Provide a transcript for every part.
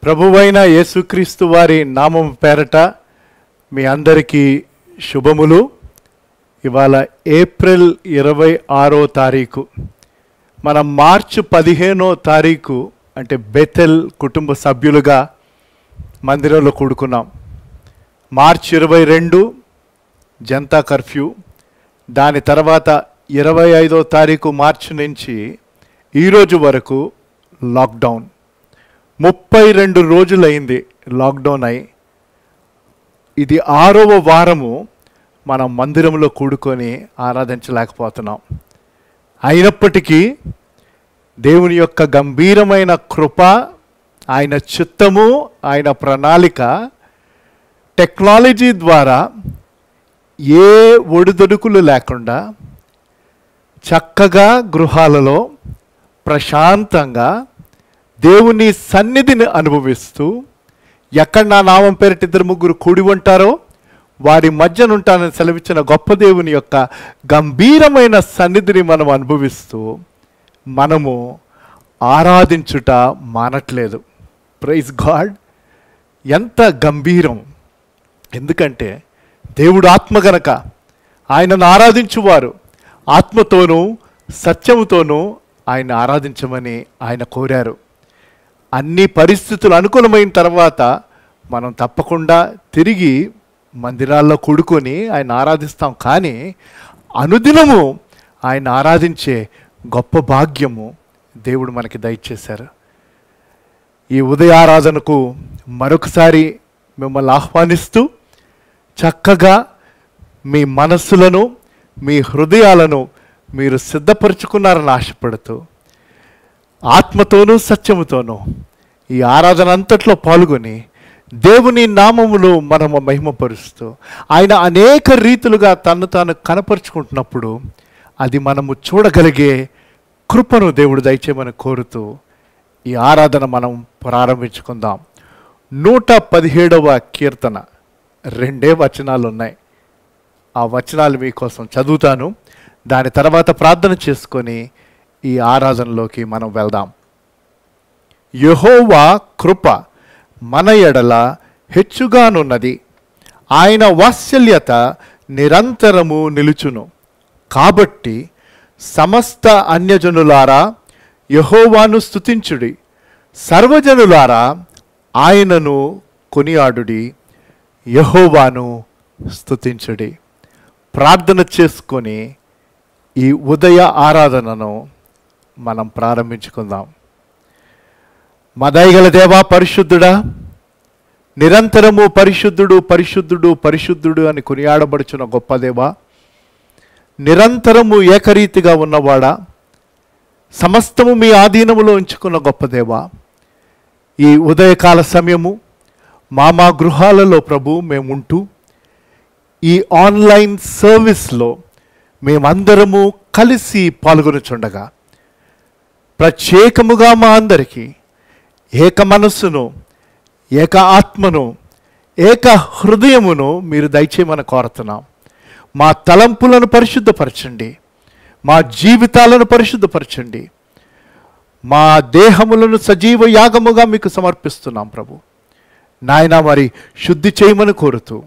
ప్రభువైన యేసుక్రీస్తు వారి నామం పేరట మీ అందరికీ శుభములు. ఇవాళ ఏప్రిల్ 26వ తారీఖు. మనం మార్చి 15వ తారీఖు అంటే బెతెల్ కుటుంబ సభ్యులుగా మందిరంలో కూడుకున్నాం. మార్చి 22 జనతా కర్ఫ్యూ, దాని తర్వాత 25వ తారీఖు మార్చి నుంచి ఈరోజు వరకు లాక్డౌన్. 32 రోజులైంది లాక్డౌన్ అయి. ఇది 6వ వారము మనం మందిరంలో కూడుకొని ఆరాధించలేకపోతున్నాం. అయినప్పటికీ దేవుని యొక్క గంభీరమైన కృప, ఆయన చిత్తము, ఆయన ప్రణాళిక టెక్నాలజీ ద్వారా ఏ ఒడిదొడుకులు లేకుండా చక్కగా గృహాలలో ప్రశాంతంగా దేవుని సన్నిధిని అనుభవిస్తూ, ఎక్కడ నా నామం పేరిట 2-3 కూడి ఉంటారో వారి మధ్యనుంటానని సెలవిచ్చిన గొప్ప దేవుని యొక్క గంభీరమైన సన్నిధిని మనం అనుభవిస్తూ మనము ఆరాధించుట మానట్లేదు. Praise God. ఎంత గంభీరం! ఎందుకంటే దేవుడు ఆత్మ గనక ఆయనను ఆరాధించువారు ఆత్మతోనూ సత్యముతోనూ ఆయన ఆరాధించమని ఆయన కోరారు. అన్ని పరిస్థితులు అనుకూలమైన తర్వాత మనం తప్పకుండా తిరిగి మందిరాల్లో కూడుకొని ఆయన ఆరాధిస్తాం. కానీ అనుదినము ఆయన ఆరాధించే గొప్ప భాగ్యము దేవుడు మనకి దయచేశారు. ఈ ఉదయ ఆరాధనకు మరొకసారి మిమ్మల్ని ఆహ్వానిస్తూ, చక్కగా మీ మనస్సులను, మీ హృదయాలను మీరు సిద్ధపరుచుకున్నారని ఆశపడుతూ, ఆత్మతోనూ సత్యముతోనూ ఈ ఆరాధన అంతట్లో పాల్గొని దేవుని నామములో మనము మహిమపరుస్తూ, ఆయన అనేక రీతులుగా తను తాను కనపరుచుకుంటున్నప్పుడు అది మనము చూడగలిగే కృపను దేవుడు దయచేయమని కోరుతూ ఈ ఆరాధన మనం ప్రారంభించుకుందాం. 117వ కీర్తన 2 వచనాలు ఉన్నాయి. ఆ వచనాలు మీకోసం చదువుతాను. దాని తర్వాత ప్రార్థన చేసుకొని ఈ ఆరాధనలోకి మనం వెళ్దాం. యెహోవా కృప మన ఎడల హెచ్చుగానున్నది, ఆయన వాత్సల్యత నిరంతరము నిలుచును. కాబట్టి సమస్త అన్యజనులారా యెహోవాను స్తుతించుడి, సర్వజనులారా ఆయనను కొనియాడుడి, యెహోవాను స్తుతించుడి. ప్రార్థన చేసుకొని ఈ ఉదయ ఆరాధనను మనం ప్రారంభించుకుందాం. మా దయగల దేవా, పరిశుద్ధుడా, నిరంతరము పరిశుద్ధుడు పరిశుద్ధుడు పరిశుద్ధుడు అని కొనియాడబడుచున్న గొప్ప దేవా, నిరంతరము ఏకరీతిగా ఉన్నవాడా, సమస్తము మీ ఆధీనములో ఉంచుకున్న గొప్ప దేవా, ఈ ఉదయకాల సమయము మా గృహాలలో ప్రభు మేముంటూ ఈ ఆన్లైన్ సర్వీస్లో మేమందరము కలిసి పాల్గొనుచుండగా, ప్రత్యేకముగా మా అందరికీ ఏక మనస్సును, ఏక ఆత్మను, ఏక హృదయమును మీరు దయచేయమని కోరుతున్నాం. మా తలంపులను పరిశుద్ధపరచండి, మా జీవితాలను పరిశుద్ధపరచండి, మా దేహములను సజీవ యాగముగా మీకు సమర్పిస్తున్నాం ప్రభు. నాయన, మరి శుద్ధి చేయమని కోరుతూ,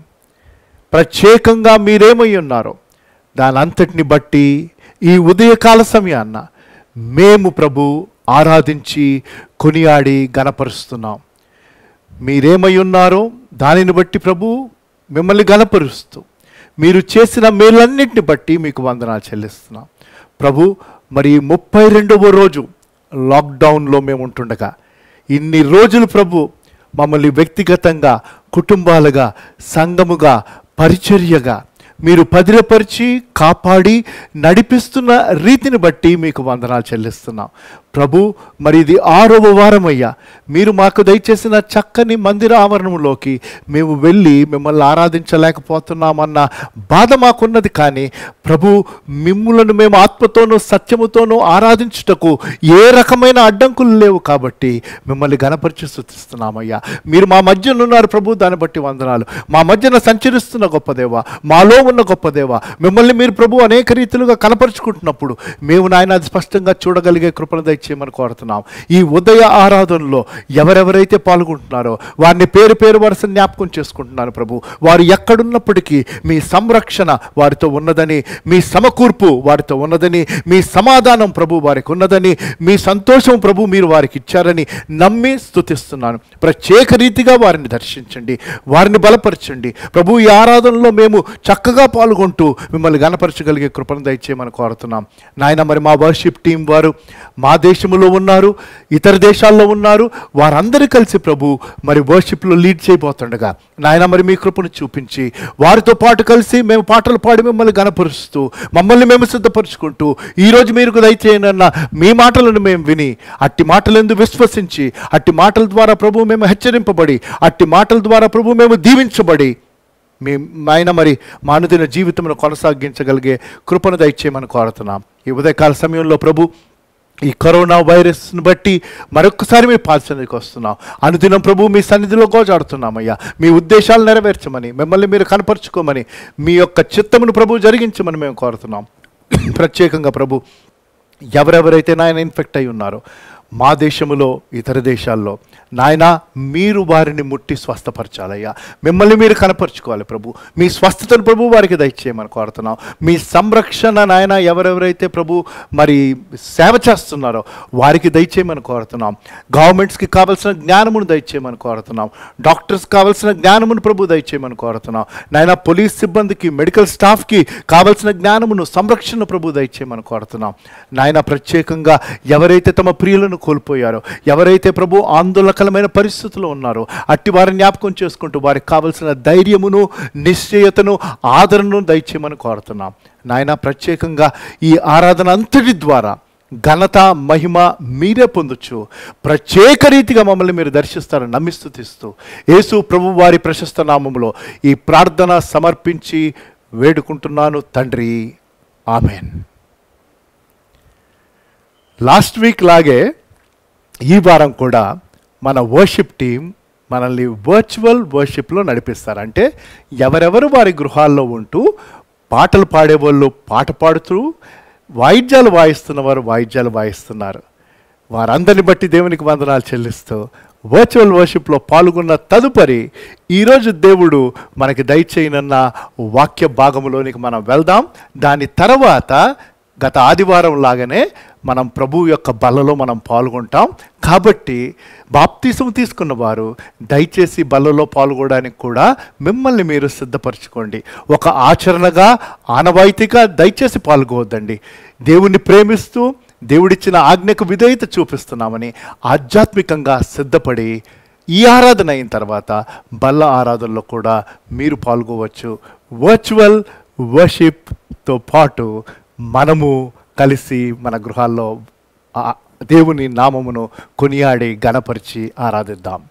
ప్రత్యేకంగా మీరేమై ఉన్నారో దాని అంతటిని బట్టి ఈ ఉదయకాల సమయాన్న మేము ప్రభు ఆరాధించి కొనియాడి గణపరుస్తున్నాం. మీరేమై ఉన్నారో దానిని బట్టి ప్రభు మిమ్మల్ని గణపరుస్తూ, మీరు చేసిన మేలన్నింటిని బట్టి మీకు వందనాలు చెల్లిస్తున్నాం ప్రభు. మరి 32వ రోజు లాక్డౌన్లో మేము ఉంటుండగా ఇన్ని రోజులు ప్రభు మమ్మల్ని వ్యక్తిగతంగా, కుటుంబాలుగా, సంఘముగా, పరిచర్యగా మీరు భద్రపరిచి కాపాడి నడిపిస్తున్న రీతిని బట్టి మీకు వందనాలు చెల్లిస్తున్నాం ప్రభు. మరి ఇది 6వ వారం అయ్యా. మీరు మాకు దయచేసిన చక్కని మందిర ఆవరణంలోకి మేము వెళ్ళి మిమ్మల్ని ఆరాధించలేకపోతున్నామన్న బాధ మాకున్నది. కానీ ప్రభు, మిమ్ములను మేము ఆత్మతోనూ సత్యముతోనూ ఆరాధించుటకు ఏ రకమైన అడ్డంకులు లేవు కాబట్టి మిమ్మల్ని గణపరిచి స్తుతిస్తున్నామయ్యా. మీరు మా మధ్యన ఉన్నారు ప్రభు, దాన్ని బట్టి వందనాలు. మా మధ్యన సంచరిస్తున్న గొప్ప దేవ, మాలో ఉన్న గొప్ప దేవ, మిమ్మల్ని మీరు ప్రభు అనేక రీతిలుగా కనపరుచుకుంటున్నప్పుడు మేము నాయన అది స్పష్టంగా చూడగలిగే కృపను దయచేసి దయచేయమని కోరుతున్నాం. ఈ ఉదయ ఆరాధనలో ఎవరెవరైతే పాల్గొంటున్నారో వారిని పేరు పేరు వరుస జ్ఞాపకం చేసుకుంటున్నాను ప్రభు. వారు ఎక్కడున్నప్పటికీ మీ సంరక్షణ వారితో ఉన్నదని, మీ సమకూర్పు వారితో ఉన్నదని, మీ సమాధానం ప్రభు వారికి ఉన్నదని, మీ సంతోషం ప్రభు మీరు వారికి ఇచ్చారని నమ్మి స్తుతిస్తున్నాను. ప్రత్యేక రీతిగా వారిని దర్శించండి, వారిని బలపరచండి ప్రభు. ఈ ఆరాధనలో మేము చక్కగా పాల్గొంటూ మిమ్మల్ని గణపరచగలిగే కృపను దయచేయమని కోరుతున్నాం నాయన. మరి మా వర్షిప్ టీం వారు మా దేశంలో ఉన్నారు, ఇతర దేశాల్లో ఉన్నారు, వారందరూ కలిసి ప్రభు మరి వర్షిప్లో లీడ్ చేయబోతుండగా నాయన మరి మీ కృపను చూపించి వారితో పాటు కలిసి మేము పాటలు పాడి మిమ్మల్ని గణపరుస్తూ మమ్మల్ని మేము సిద్ధపరుచుకుంటూ ఈరోజు మీరు దయచేయనన్న మీ మాటలను మేము విని అట్టి మాటలందు విశ్వసించి అట్టి మాటల ద్వారా ప్రభు మేము హెచ్చరింపబడి అట్టి మాటల ద్వారా ప్రభు మేము దీవించబడి ఆయన మరి మానుదిన జీవితంలో కొనసాగించగలిగే కృపను దయచేయమని కోరుతున్నాం. ఈ ఉదయకాల సమయంలో ప్రభు ఈ కరోనా వైరస్ను బట్టి మరొకసారి మీ పాల్సనికి వస్తున్నాం. అనుదినం ప్రభు మీ సన్నిధిలో గోజాడుతున్నామయ్యా. మీ ఉద్దేశాలు నెరవేర్చమని, మిమ్మల్ని మీరు కనపరుచుకోమని, మీ యొక్క చిత్తమును ప్రభు జరిగించమని మేము కోరుతున్నాం. ప్రత్యేకంగా ప్రభు ఎవరెవరైతే నాయన ఇన్ఫెక్ట్ అయి ఉన్నారో మా దేశంలో ఇతర దేశాల్లో నాయన మీరు వారిని ముట్టి స్వస్థపరచాలయ్యా. మిమ్మల్ని మీరు కనపరుచుకోవాలి ప్రభు. మీ స్వస్థతను ప్రభు వారికి దయచేయమని కోరుతున్నాం. మీ సంరక్షణ నాయన ఎవరెవరైతే ప్రభు మరి సేవ చేస్తున్నారో వారికి దయచేయమని కోరుతున్నాం. గవర్నమెంట్స్కి కావాల్సిన జ్ఞానమును దయచేయమని కోరుతున్నాం. డాక్టర్స్కి కావాల్సిన జ్ఞానమును ప్రభు దయచేయమని కోరుతున్నాం. నాయన పోలీస్ సిబ్బందికి, మెడికల్ స్టాఫ్కి కావాల్సిన జ్ఞానమును, సంరక్షణ ప్రభు దయచేయమని కోరుతున్నాం. నాయన ప్రత్యేకంగా ఎవరైతే తమ ప్రియులను కోల్పోయారో, ఎవరైతే ప్రభు ఆందోళనకరమైన పరిస్థితుల్లో ఉన్నారో అట్టి వారిని జ్ఞాపకం చేసుకుంటూ వారికి కావలసిన ధైర్యమును, నిశ్చయతను, ఆదరణను దయచేయమని కోరుతున్నాం. నాయన ప్రత్యేకంగా ఈ ఆరాధన అంతటి ద్వారా ఘనత, మహిమ మీరే పొందొచ్చు. ప్రత్యేక రీతిగా మమ్మల్ని మీరు దర్శిస్తారని నమ్మి స్తుతిస్తూ యేసు ప్రభు వారి ప్రశస్త నామములో ఈ ప్రార్థన సమర్పించి వేడుకుంటున్నాను తండ్రి, ఆమెన్. లాస్ట్ వీక్ లాగే ఈ వారం కూడా మన వర్షిప్ టీం మనల్ని వర్చువల్ వర్షిప్లో నడిపిస్తారు. అంటే ఎవరెవరు వారి గృహాల్లో ఉంటూ పాటలు పాడేవాళ్ళు పాట పాడుతూ, వాయిద్యాలు వాయిస్తున్న వారు వాయిద్యాలు వాయిస్తున్నారు. వారందరిని బట్టి దేవునికి వందనాలు చెల్లిస్తూ వర్చువల్ వర్షిప్లో పాల్గొన్న తదుపరి ఈరోజు దేవుడు మనకి దయచేయనన్న వాక్య భాగంలోనికి మనం వెళ్దాం. దాని తర్వాత గత ఆదివారం లాగానే మనం ప్రభువు యొక్క బల్లలో మనం పాల్గొంటాం. కాబట్టి బాప్తిసం తీసుకున్న వారు దయచేసి బల్లలో పాల్గొనడానికి కూడా మిమ్మల్ని మీరు సిద్ధపరచుకోండి. ఒక ఆచరణగా, ఆనవాయితీగా దయచేసి పాల్గొవద్దండి. దేవుణ్ణి ప్రేమిస్తూ దేవుడిచ్చిన ఆజ్ఞకు విధేయత చూపిస్తున్నామని ఆధ్యాత్మికంగా సిద్ధపడి ఈ ఆరాధన అయిన తర్వాత బల్ల ఆరాధనలో కూడా మీరు పాల్గొవచ్చు. వర్చువల్ వర్షిప్తో పాటు మనము కలిసి మన గృహాల్లో దేవుని నామమును కొనియాడి గణపరిచి ఆరాధిద్దాం.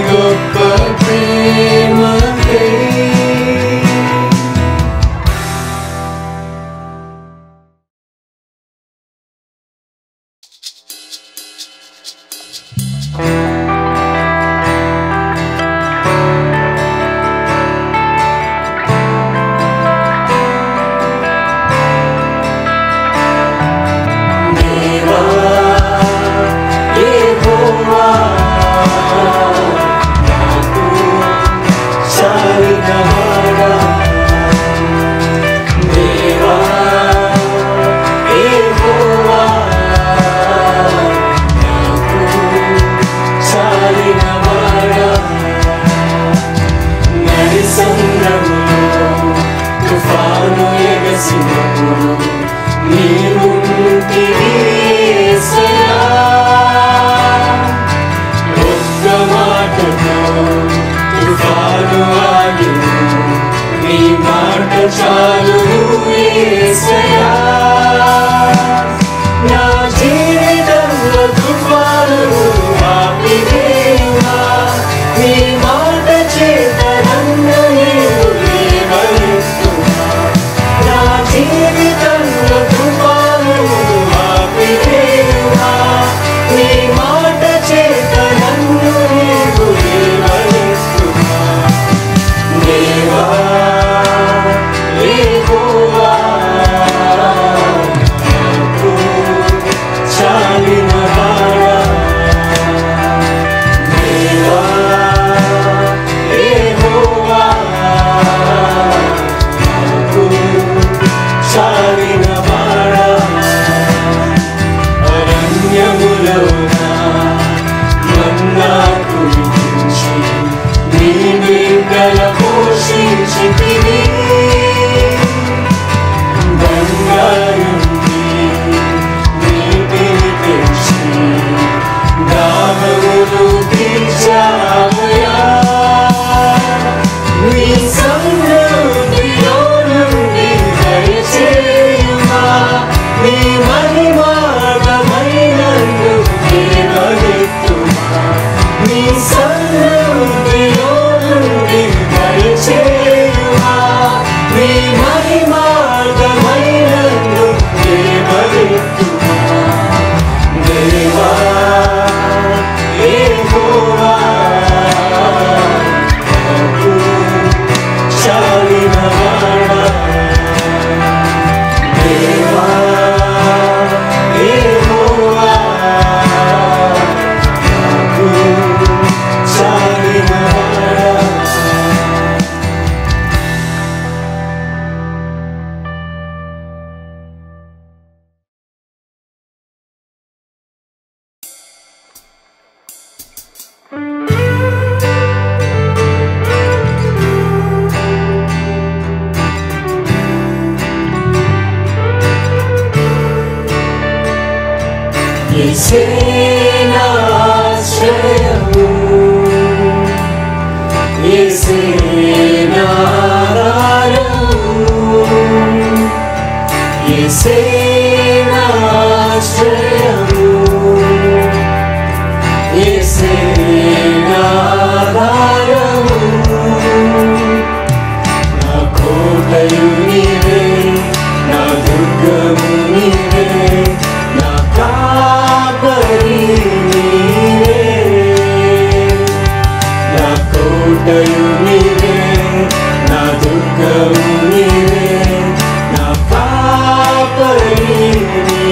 గొప్ప ప్రేమకై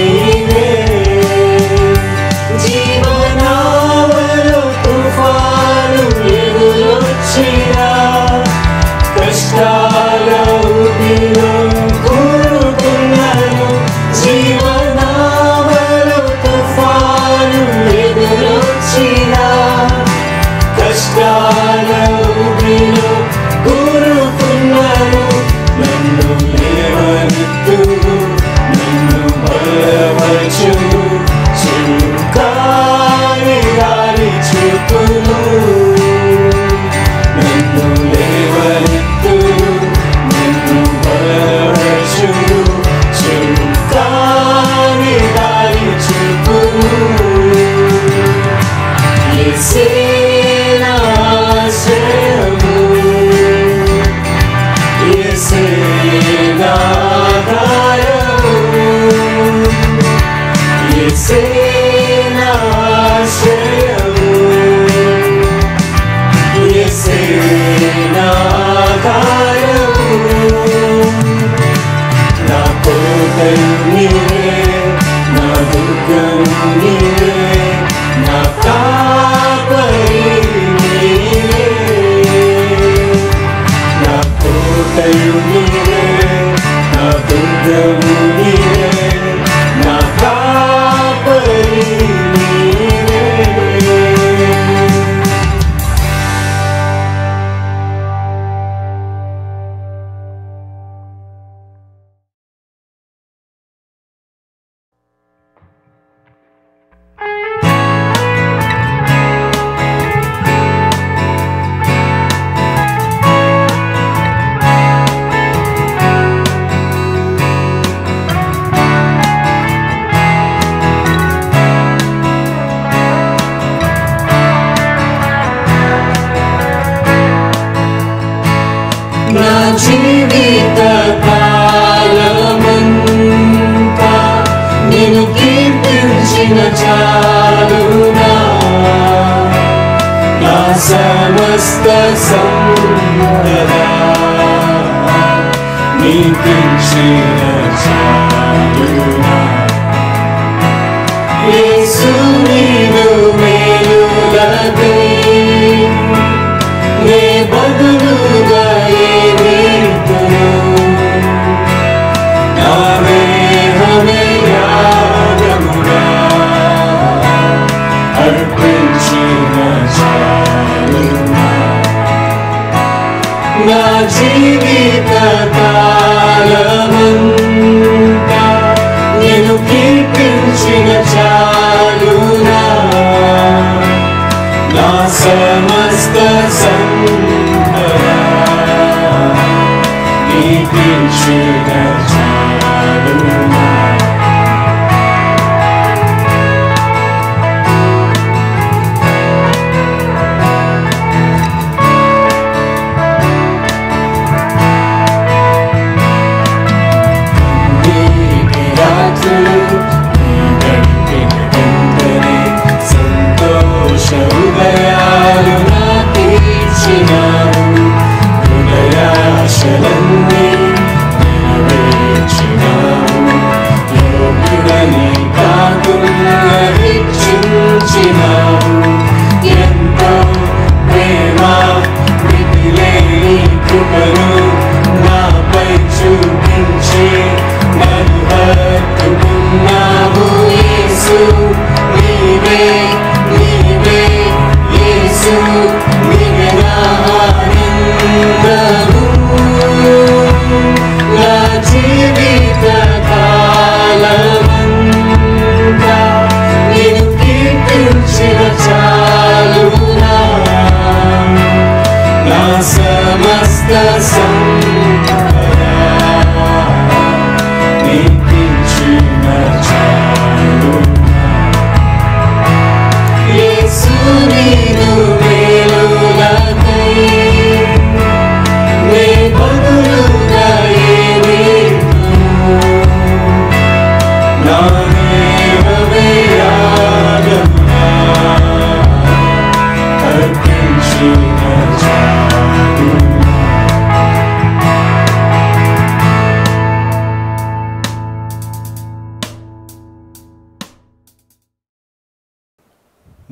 నీవే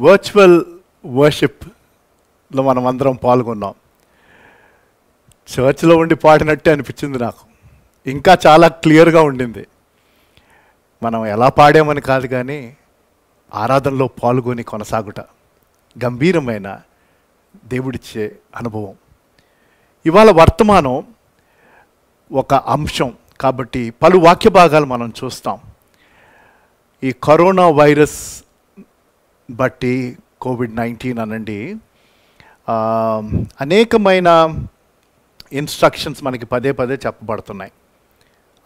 వర్చువల్ వర్షిప్లో మనం అందరం పాల్గొన్నాం. చర్చ్లో ఉండి పాడినట్టే అనిపించింది నాకు. ఇంకా చాలా క్లియర్గా ఉండింది. మనం ఎలా పాడామని కాదు కానీ ఆరాధనలో పాల్గొని కొనసాగుట గంభీరమైన దేవుడిచ్చే అనుభవం. ఇవాళ వర్తమానం ఒక అంశం కాబట్టి పలు వాక్య భాగాలు మనం చూస్తాం. ఈ కరోనా వైరస్ బట్టి కోవిడ్-19 అనండి, అనేకమైన ఇన్స్ట్రక్షన్స్ మనకి పదే పదే చెప్పబడుతున్నాయి.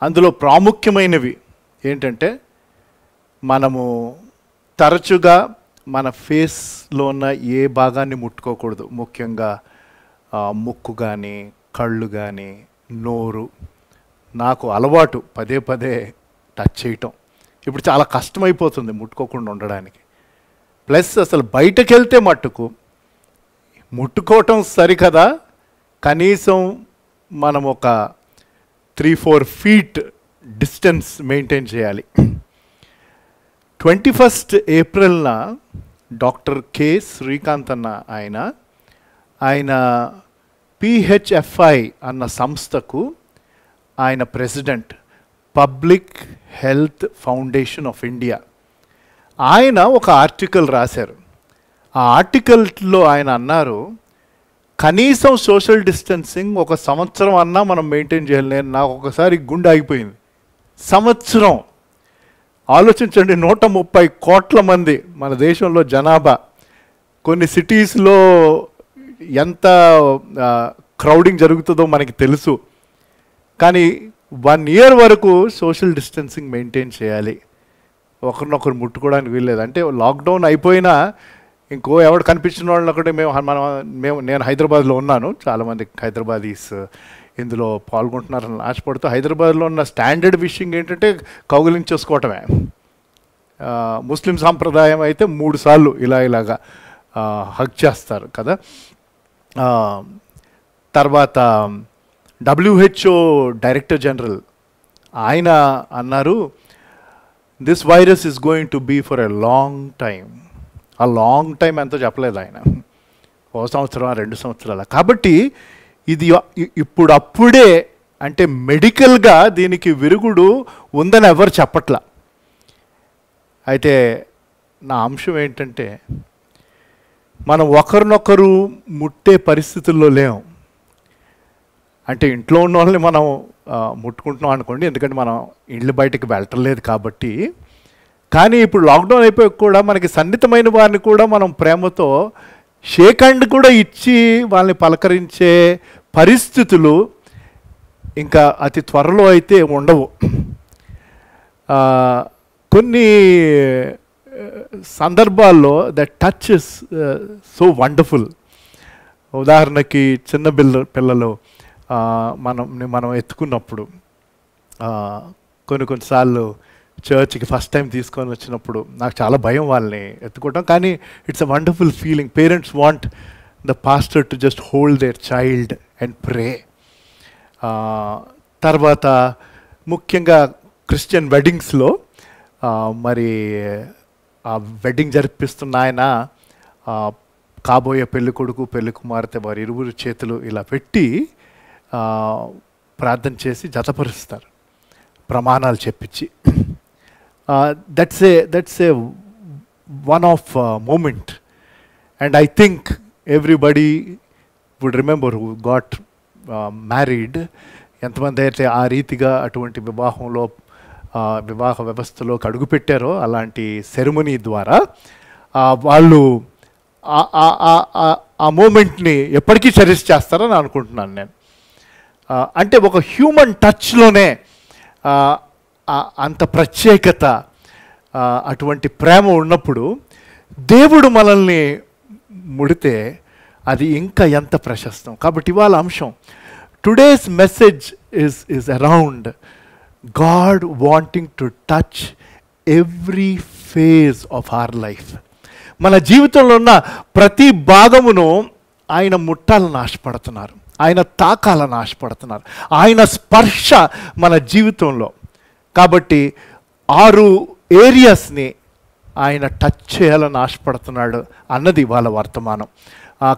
అందులో ప్రాముఖ్యమైనవి ఏంటంటే మనము తరచుగా మన ఫేస్లో ఉన్న ఏ భాగాన్ని ముట్టుకోకూడదు. ముఖ్యంగా ముక్కు కానీ కళ్ళు కానీ నోరు. నాకు అలవాటు పదే పదే టచ్ చేయటం, ఇప్పుడు చాలా కష్టమైపోతుంది ముట్టుకోకుండా ఉండడానికి. ప్లస్ అసలు బయటకు వెళ్తే మట్టుకు ముట్టుకోవటం సరికదా, కనీసం మనం ఒక 3-4 feet డిస్టెన్స్ మెయింటైన్ చేయాలి. 21st ఏప్రిల్న డాక్టర్ కె శ్రీకాంత్ అన్న ఆయన PHFI అన్న సంస్థకు ఆయన president, public health foundation of India. ఆయన ఒక ఆర్టికల్ రాశారు. ఆ ఆర్టికల్లో ఆయన అన్నారు, కనీసం సోషల్ డిస్టెన్సింగ్ 1 సంవత్సరం అన్నా మనం మెయింటైన్ చేయాలి. నాకు ఒకసారి గుండె ఆగిపోయింది. సంవత్సరం ఆలోచించండి, 130 కోట్ల మంది మన దేశంలో జనాభా. కొన్ని సిటీస్లో ఎంత క్రౌడింగ్ జరుగుతుందో మనకి తెలుసు. కానీ 1 year వరకు సోషల్ డిస్టెన్సింగ్ మెయింటైన్ చేయాలి. ఒకరినొకరు ముట్టుకోవడానికి వీల్లేదు. అంటే లాక్డౌన్ అయిపోయినా ఇంకో ఎవడు కనిపించిన వాళ్ళని ఒకటి నేను హైదరాబాద్లో ఉన్నాను. చాలామంది హైదరాబాదీస్ ఇందులో పాల్గొంటున్నారని ఆశపడుతూ, హైదరాబాద్లో ఉన్న స్టాండర్డ్ విషయం ఏంటంటే కౌగిలించేసుకోవటమే. ముస్లిం సాంప్రదాయం అయితే 3 సార్లు ఇలాగా హగ్ చేస్తారు కదా. తర్వాత WHO డైరెక్టర్ జనరల్ ఆయన అన్నారు, this virus is going to be for a long time. ఆ లాంగ్ టైం ఎంతో చెప్పలేదు ఆయన, 1 సంవత్సరం 2 సంవత్సరాల. కాబట్టి ఇది అప్పుడే అంటే మెడికల్గా దీనికి విరుగుడు ఉందని ఎవరు చెప్పట్లా. అయితే నా అంశం ఏంటంటే, మనం ఒకరినొకరు ముట్టే పరిస్థితుల్లో లేము. అంటే ఇంట్లో ఉన్న వాళ్ళని మనం ముట్టుకుంటున్నాం అనుకోండి, ఎందుకంటే మనం ఇళ్ళు బయటకు వెళ్ళటం కాబట్టి. కానీ ఇప్పుడు లాక్డౌన్ అయిపోయి కూడా మనకి సన్నిహితమైన వారిని కూడా మనం ప్రేమతో షేక్ హ్యాండ్ కూడా ఇచ్చి వాళ్ళని పలకరించే పరిస్థితులు ఇంకా అతి త్వరలో అయితే ఉండవు. కొన్ని సందర్భాల్లో that touch is so wonderful. ఉదాహరణకి చిన్న పిల్లలు మనం ఎత్తుకున్నప్పుడు, కొన్నిసార్లు చర్చ్కి ఫస్ట్ టైం తీసుకొని వచ్చినప్పుడు నాకు చాలా భయం వాళ్ళని ఎత్తుకోవటం. కానీ it's a wonderful feeling. Parents want the pastor to just hold there child and pray. తర్వాత ముఖ్యంగా క్రిస్టియన్ వెడ్డింగ్స్లో మరి ఆ వెడ్డింగ్ జరిపిస్తున్న ఆయన కాబోయే పెళ్లి కొడుకు పెళ్లి కుమార్తె వారి ఇరువురు చేతులు ఇలా పెట్టి ప్రార్థన చేసి జతపరుస్తారు ప్రమాణాలు చెప్పించి. That's a one of moment. And I think everybody would remember who got married. ఎంతమంది అయితే ఆ రీతిగా అటువంటి వివాహ వ్యవస్థలోకి అడుగుపెట్టారో అలాంటి సెరమనీ ద్వారా వాళ్ళు ఆ మూమెంట్ని ఎప్పటికీ చెరిష్ చేస్తారని అనుకుంటున్నాను నేను. అంటే ఒక హ్యూమన్ టచ్లోనే అంత ప్రత్యేకత, అటువంటి ప్రేమ ఉన్నప్పుడు దేవుడు మనల్ని ముడితే అది ఇంకా ఎంత ప్రశస్తం. కాబట్టి ఇవాళ అంశం, today's message is around God wanting to touch every phase of our life. మన జీవితంలో ఉన్న ప్రతి భాగమును ఆయన ముట్టాలని ఆశపడుతున్నారు, ఆయన తాకాలని ఆశపడుతున్నారు, ఆయన స్పర్శ మన జీవితంలో. కాబట్టి 6 ఏరియాస్ని ఆయన టచ్ చేయాలని ఆశపడుతున్నాడు అన్నది వాళ్ళ వర్తమానం.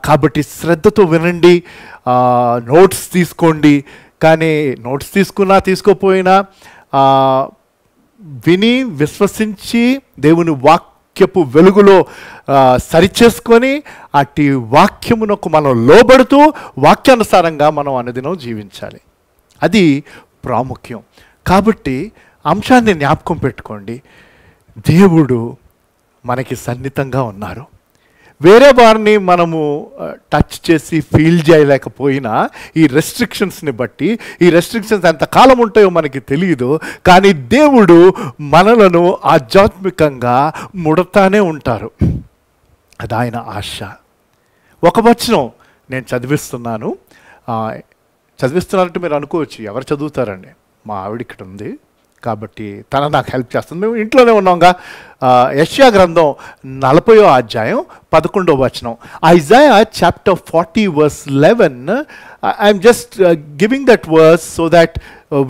కాబట్టి శ్రద్ధతో వినండి, నోట్స్ తీసుకోండి. కానీ నోట్స్ తీసుకున్నా తీసుకోపోయినా విని విశ్వసించి దేవుని వాక్యపు వెలుగులో సరిచేసుకొని అట్టి వాక్యమునకు మనం లోబడుతూ వాక్యానుసారంగా మనం అనుదినం జీవించాలి. అది ప్రాముఖ్యం. కాబట్టి అంశాన్ని జ్ఞాపకం పెట్టుకోండి, దేవుడు మనకి సన్నిహితంగా ఉన్నారు. వేరే వారిని మనము టచ్ చేసి ఫీల్ చేయలేకపోయినా ఈ రెస్ట్రిక్షన్స్ని బట్టి, ఈ రెస్ట్రిక్షన్స్ ఎంతకాలం ఉంటాయో మనకి తెలియదు, కానీ దేవుడు మనలను ఆధ్యాత్మికంగా ముడతానే ఉంటారు. అది ఆయన ఆశ. ఒక వచనం నేను చదివిస్తున్నానంటే మీరు అనుకోవచ్చు ఎవరు చదువుతారండి, మా ఆవిడ ఇక్కడ ఉంది కాబట్టి తన నాకు హెల్ప్ చేస్తుంది. మేము ఇంట్లోనే ఉన్నాంగా. యెషయా గ్రంథం 40వ అధ్యాయం 11వ వచనం. Isaiah chapter 40 verse 11. I'm just giving that verse so that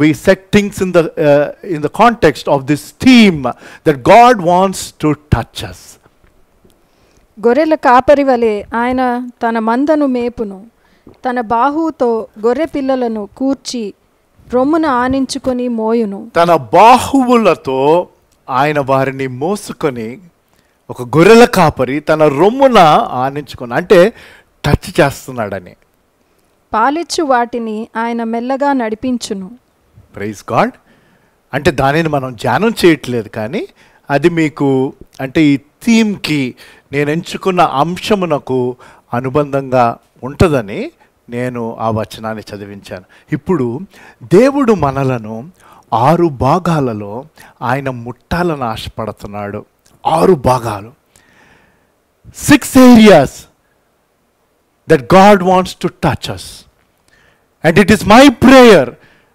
we set things in the context of this theme that God wants to touch us. గొర్రెల కాపరి వలె ఆయన తన మందను మేపును, తన బాహువుతో గొర్రె పిల్లలను కూర్చి రొమ్మున ఆనించుకొని మోయును. తన బాహువులతో ఆయన వారిని మోసుకొని, ఒక గొర్రెల కాపరి తన రొమ్మున ఆనించుకొని, అంటే టచ్ చేస్తున్నాడని. పాలిచ్చు వాటిని ఆయన మెల్లగా నడిపించును. Praise God. అంటే దానిని మనం ధ్యానం చేయట్లేదు, కానీ అది మీకు అంటే ఈ థీమ్కి నేను ఎంచుకున్న అంశమునకు అనుబంధంగా ఉంటుందని నేను ఆ వచనాన్ని చదివించాను. ఇప్పుడు దేవుడు మనలను 6 భాగాలలో ఆయన ముట్టాలని ఆశపడుతున్నాడు. 6 భాగాలు, 6 areas that God wants to touch us. And it is my prayer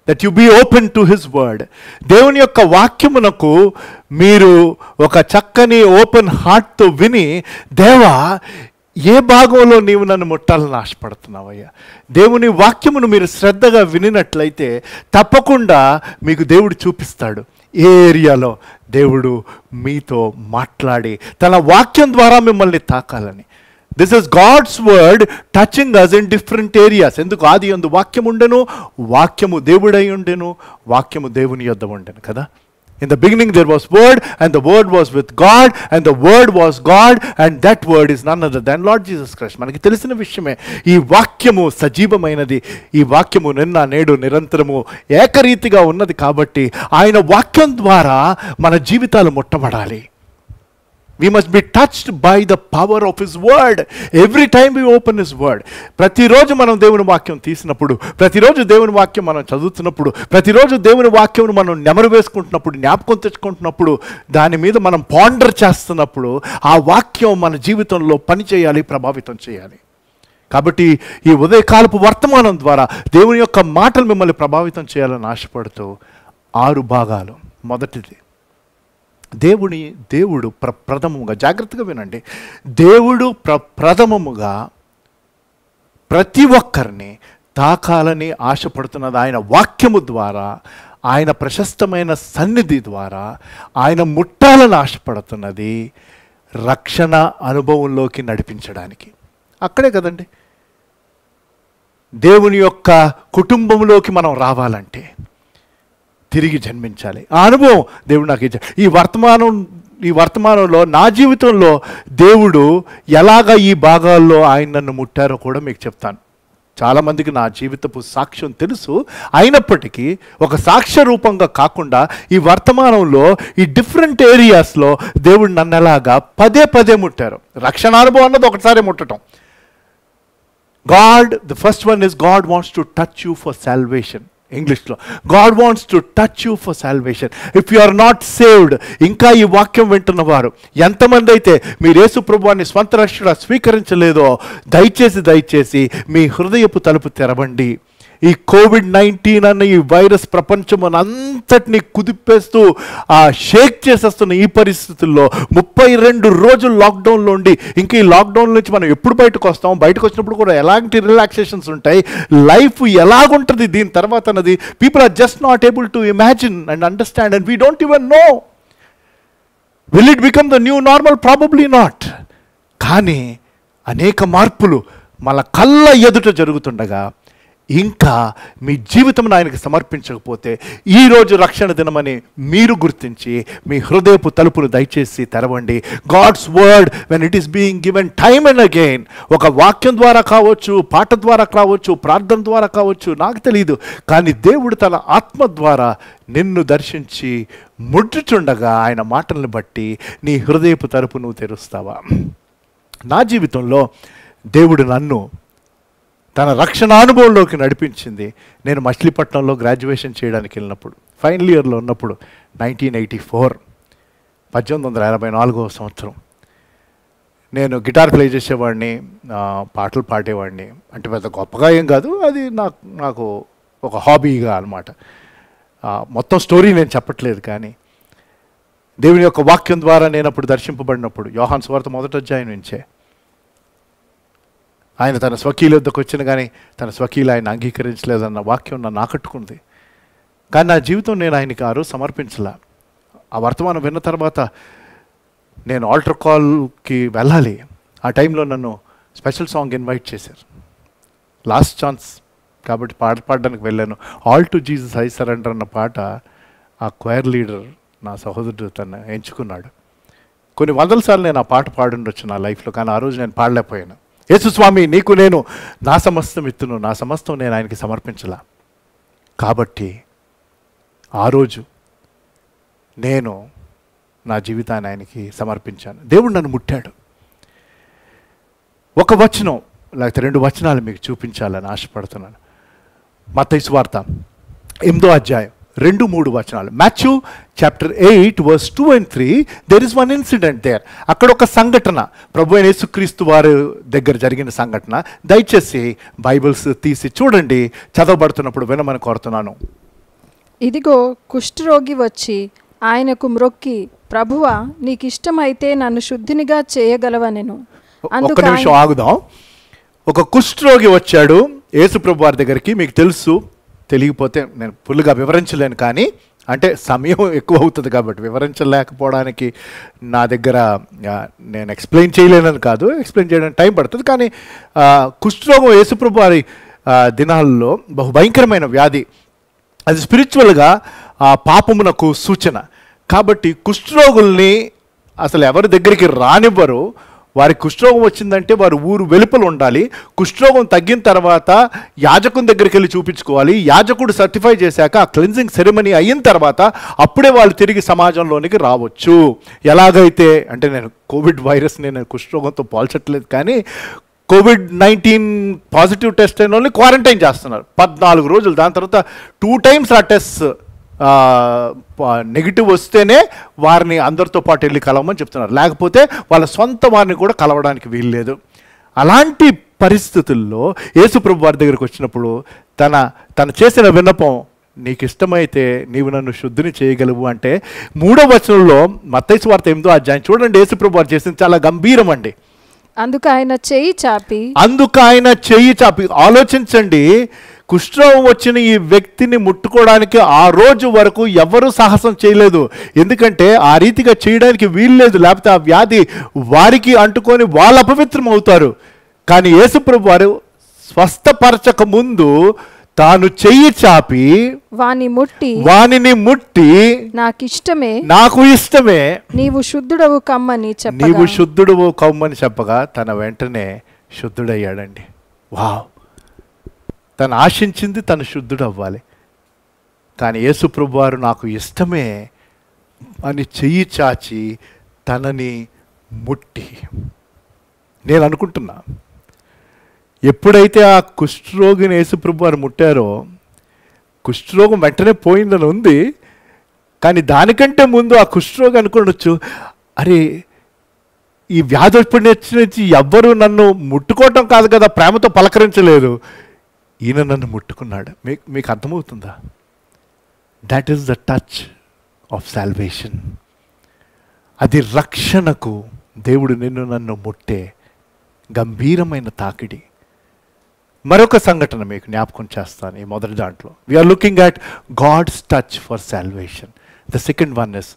that you be open to his word. దేవుని యొక్క వాక్యమునకు మీరు ఒక చక్కని ఓపెన్ హార్ట్తో విని, దేవా ఏ భాగంలో నీవు నన్ను ముట్టాలని ఆశపడుతున్నావయ్యా. దేవుని వాక్యమును మీరు శ్రద్ధగా వినినట్లయితే తప్పకుండా మీకు దేవుడు చూపిస్తాడు ఏ ఏరియాలో దేవుడు మీతో మాట్లాడి తన వాక్యం ద్వారా మిమ్మల్ని తాకాలని. This is God's word touching us in different areas. ఎందుకు? ఆది యందు వాక్యం ఉండెను, వాక్యము దేవుడై ఉండెను, వాక్యము దేవుని యొద్ద ఉండెను కదా. In the beginning there was word, and the word was with God, and the word was God, and that word is none other than Lord Jesus Christ. మనకి తెలిసిన విషయమే. ఈ వాక్యము సజీవమైనది. ఈ వాక్యము నిన్న నేడు నిరంతరము ఏకరీతిగా ఉన్నది. కాబట్టి ఆయన వాక్యం ద్వారా మన జీవితాలు ముట్టబడాలి. We must be touched by the power of his word. Every time we open his word. ప్రతిరోజు మనం దేవుని వాక్యం తీసినప్పుడు, ప్రతిరోజు దేవుని వాక్యం మనం చదువుతున్నప్పుడు, ప్రతిరోజు దేవుని వాక్యం మనం నెమరు వేసుకుంటున్నప్పుడు, జ్ఞాపకం తెచ్చుకుంటున్నప్పుడు, దాని మీద మనం పాండర్ చేస్తున్నప్పుడు ఆ వాక్యం మన జీవితంలో పని చేయాలి, ప్రభావితం చేయాలి. కాబట్టి ఈ ఉదయకాలపు వర్తమానం ద్వారా దేవుని యొక్క మాటలు మిమ్మల్ని ప్రభావితం చేయాలని ఆశపడుతూ 6 భాగాలు. మొదటిది, దేవుడు ప్రథమముగా, జాగ్రత్తగా వినండి, దేవుడు ప్రథమముగా ప్రతి ఒక్కరిని తాకాలని ఆశపడుతున్నది ఆయన వాక్యము ద్వారా, ఆయన ప్రశస్తమైన సన్నిధి ద్వారా ఆయన ముట్టాలని ఆశపడుతున్నది రక్షణ అనుభవంలోకి నడిపించడానికి. అక్కడే కదండి దేవుని యొక్క కుటుంబంలోకి మనం రావాలంటే తిరిగి జన్మించాలి. ఆ అనుభవం దేవుడు నాకు ఇచ్చాడు. ఈ వర్తమానంలో నా జీవితంలో దేవుడు ఎలాగ ఈ భాగాల్లో ఆయన నన్ను ముట్టారో కూడా మీకు చెప్తాను. చాలామందికి నా జీవితపు సాక్ష్యం తెలుసు, అయినప్పటికీ ఒక సాక్ష్య రూపంగా కాకుండా ఈ వర్తమానంలో ఈ డిఫరెంట్ ఏరియాస్లో దేవుడు నన్ను ఎలాగా పదే ముట్టారు. రక్షణ అనుభవం అన్నది ఒకసారి ముట్టడం. The first one is God wants to touch you for salvation. ఇంగ్లీష్లో God wants to touch you for salvation. If you are not saved, ఇంకా ఈ వాక్యం వింటున్నవారు ఎంతమంది అయితే మీరు యేసు ప్రభువాన్ని స్వంత రక్షకుడిగా స్వీకరించలేదో, దయచేసి మీ హృదయపు తలుపు తెరవండి. ఈ COVID-19 అన్న ఈ వైరస్ ప్రపంచం అంతటినీ కుదిపేస్తూ షేక్ చేసేస్తున్న ఈ పరిస్థితుల్లో 32 రోజులు లాక్డౌన్లో ఉండి, ఇంకా ఈ లాక్డౌన్ నుంచి మనం ఎప్పుడు బయటకు వస్తాం, బయటకు వచ్చినప్పుడు కూడా ఎలాంటి రిలాక్సేషన్స్ ఉంటాయి, లైఫ్ ఎలాగుంటుంది దీని తర్వాత అన్నది people are just not able to imagine and understand, and we don't even know. Will it become the new normal? Probably not. కానీ అనేక మార్పులు మన కళ్ళ ఎదుట జరుగుతుండగా ఇంకా మీ జీవితం ఆయనకి సమర్పించకపోతే ఈరోజు రక్షణ దినమని మీరు గుర్తించి మీ హృదయపు తలుపులు దయచేసి తెరవండి. God's word when it is being given time and again, ఒక వాక్యం ద్వారా కావచ్చు, పాట ద్వారా కావచ్చు, ప్రార్థన ద్వారా కావచ్చు, నాకు తెలియదు, కానీ దేవుడు తన ఆత్మ ద్వారా నిన్ను దర్శించి ముట్టుచుండగా ఆయన మాటలను బట్టి నీ హృదయపు తలుపు నువ్వు తెరుస్తావా? నా జీవితంలో దేవుడు నన్ను తన రక్షణ అనుభవంలోకి నడిపించింది. నేను మచిలీపట్నంలో గ్రాడ్యుయేషన్ చేయడానికి వెళ్ళినప్పుడు, ఫైనల్ ఇయర్లో ఉన్నప్పుడు, 1984, 1884వ సంవత్సరం. నేను గిటార్ ప్లే చేసేవాడిని, పాటలు పాడేవాడిని. అంటే పెద్ద గొప్పగా ఏం కాదు, అది నాకు ఒక హాబీగా అనమాట. మొత్తం స్టోరీ నేను చెప్పట్లేదు, కానీ దేవుని యొక్క వాక్యం ద్వారా నేను అప్పుడు దర్శింపబడినప్పుడు యోహాను సువార్త 1వ అధ్యాయం నుంచే ఆయన తన స్వకీయుల వద్దకు వచ్చిన కానీ తన స్వకీయులు ఆయన అంగీకరించలేదన్న వాక్యం నన్ను ఆకట్టుకుంది. కానీ నా జీవితం నేను ఆయనకి ఆ రోజు సమర్పించలే. ఆ వర్తమానం విన్న తర్వాత నేను ఆల్టర్ కాల్కి వెళ్ళాలి. ఆ టైంలో నన్ను స్పెషల్ సాంగ్ ఇన్వైట్ చేశారు, లాస్ట్ ఛాన్స్ కాబట్టి పాడడానికి వెళ్ళాను. All to Jesus I surrender అన్న పాట ఆ క్వైర్ లీడర్ నా సహోదరుడు తను ఎంచుకున్నాడు. కొన్ని వందల సార్లు నేను ఆ పాట పాడుండొచ్చు నా లైఫ్లో, కానీ ఆ రోజు నేను పాడలేకపోయాను. యేసు స్వామి నీకు నేను నా సమస్తం ఇత్తును, నా సమస్తం నేను ఆయనకి సమర్పించలా. కాబట్టి ఆ రోజు నేను నా జీవితాన్ని ఆయనకి సమర్పించాను. దేవుడు నన్ను ముట్టాడు. ఒక వచనం లేకపోతే 2 వచనాలు మీకు చూపించాలని ఆశపడుతున్నాను. మత్తయి సువార్త 8వ అధ్యాయం 2-3 వచనాలు. Matthew chapter 8 verse 2 and 3. There is one incident there. అక్కడ ఒక సంఘటన, ప్రభు అయిన యేసుక్రీస్తు వారి దగ్గర జరిగిన సంఘటన. దయచేసి బైబిల్స్ తీసి చూడండి, చదవబడుతున్నప్పుడు వినమని కోరుతున్నాను. ఇదిగో కుష్ఠరోగి వచ్చి ఆయనకు మ్రొక్కి, ప్రభువా నీకిష్టమైతే నన్ను శుద్ధినిగా చేయగలవనెను. ఒక్క నిమిషం ఆగుదాం. ఒక కుష్ఠరోగి వచ్చాడు యేసు ప్రభు వారి దగ్గరికి. మీకు తెలుసు, తెలియకపోతే నేను ఫుల్గా వివరించలేను, కానీ అంటే సమయం ఎక్కువ అవుతుంది కాబట్టి వివరించలేకపోవడానికి నా దగ్గర నేను ఎక్స్ప్లెయిన్ చేయలేనని కాదు, ఎక్స్ప్లెయిన్ చేయడానికి టైం పడుతుంది. కానీ కుష్ఠరోగం యేసు ప్రభు వారి దినాల్లో బహు భయంకరమైన వ్యాధి. అది స్పిరిచువల్గా పాపమునకు సూచన. కాబట్టి కుష్ఠరోగుల్ని అసలు ఎవరి దగ్గరికి రానివ్వరు. వారి కుష్ఠరోగం వచ్చిందంటే వారు ఊరు వెలుపల ఉండాలి. కుష్ఠరోగం తగ్గిన తర్వాత యాజకుని దగ్గరికి వెళ్ళి చూపించుకోవాలి. యాజకుడు సర్టిఫై చేశాక ఆ క్లెన్జింగ్ సెరమనీ అయిన తర్వాత అప్పుడే వాళ్ళు తిరిగి సమాజంలోనికి రావచ్చు. ఎలాగైతే అంటే నేను కోవిడ్ వైరస్ నేను కుష్ఠరోగంతో పోల్చట్లేదు, కానీ COVID-19 పాజిటివ్ టెస్ట్ అయిన వాళ్ళని క్వారంటైన్ చేస్తున్నారు 14 రోజులు. దాని తర్వాత 2 times ఆ టెస్ట్ నెగిటివ్ వస్తేనే వారిని అందరితో పాటు వెళ్ళి కలవమని చెప్తున్నారు, లేకపోతే వాళ్ళ సొంత వారిని కూడా కలవడానికి వీల్లేదు. అలాంటి పరిస్థితుల్లో యేసుప్రభు వారి దగ్గరికి వచ్చినప్పుడు తన చేసిన విన్నపం, నీకు ఇష్టమైతే నీవు నన్ను శుద్ధిని చేయగలవు అంటే 3వ వచనంలో మత్తయి సువార్త 8వ అధ్యాయం చూడండి. యేసుప్రభు వారు చేసింది చాలా గంభీరం అండి. అందుకు ఆయన చెయ్యి చాపి ఆలోచించండి, కుష్ఠరోగం వచ్చిన ఈ వ్యక్తిని ముట్టుకోవడానికి ఆ రోజు వరకు ఎవరు సాహసం చేయలేదు. ఎందుకంటే ఆ రీతిగా చేయడానికి వీల్లేదు, లేకపోతే ఆ వ్యాధి వారికి అంటుకొని వాళ్ళు అపవిత్రం అవుతారు. కానీ యేసుప్రభు వారు స్వస్థపరచక ముందు తాను చెయ్యి చాపి వానిని ముట్టి నాకు ఇష్టమే నీవు శుద్ధుడవు కమ్మని చెప్పగా తన వెంటనే శుద్ధుడయ్యాడండి. వావ్! తను ఆశించింది తను శుద్ధుడు అవ్వాలి, కానీ యేసుప్రభు వారు నాకు ఇష్టమే అని చెయ్యి చాచి తనని ముట్టి, నేను అనుకుంటున్నా ఎప్పుడైతే ఆ కుష్ఠరోగిని యేసుప్రభు వారు ముట్టారో కుష్ఠరోగం వెంటనే పోయిందని ఉంది. కానీ దానికంటే ముందు ఆ కుష్ఠరోగి అనుకోవచ్చు, అరే ఈ వ్యాధి ఎప్పుడు నుంచి ఎవ్వరూ నన్ను ముట్టుకోవటం కాదు కదా, ప్రేమతో పలకరించలేదు, ఈయన నన్ను ముట్టుకున్నాడు. మీకు అర్థమవుతుందా? That is the touch of salvation. అది రక్షణకు దేవుడు నన్ను ముట్టే గంభీరమైన తాకిడి. మరొక సంఘటన మీకు జ్ఞాపకం చేస్తాను ఈ మొదటి దాంట్లో. We're looking at God's touch for salvation. The second one is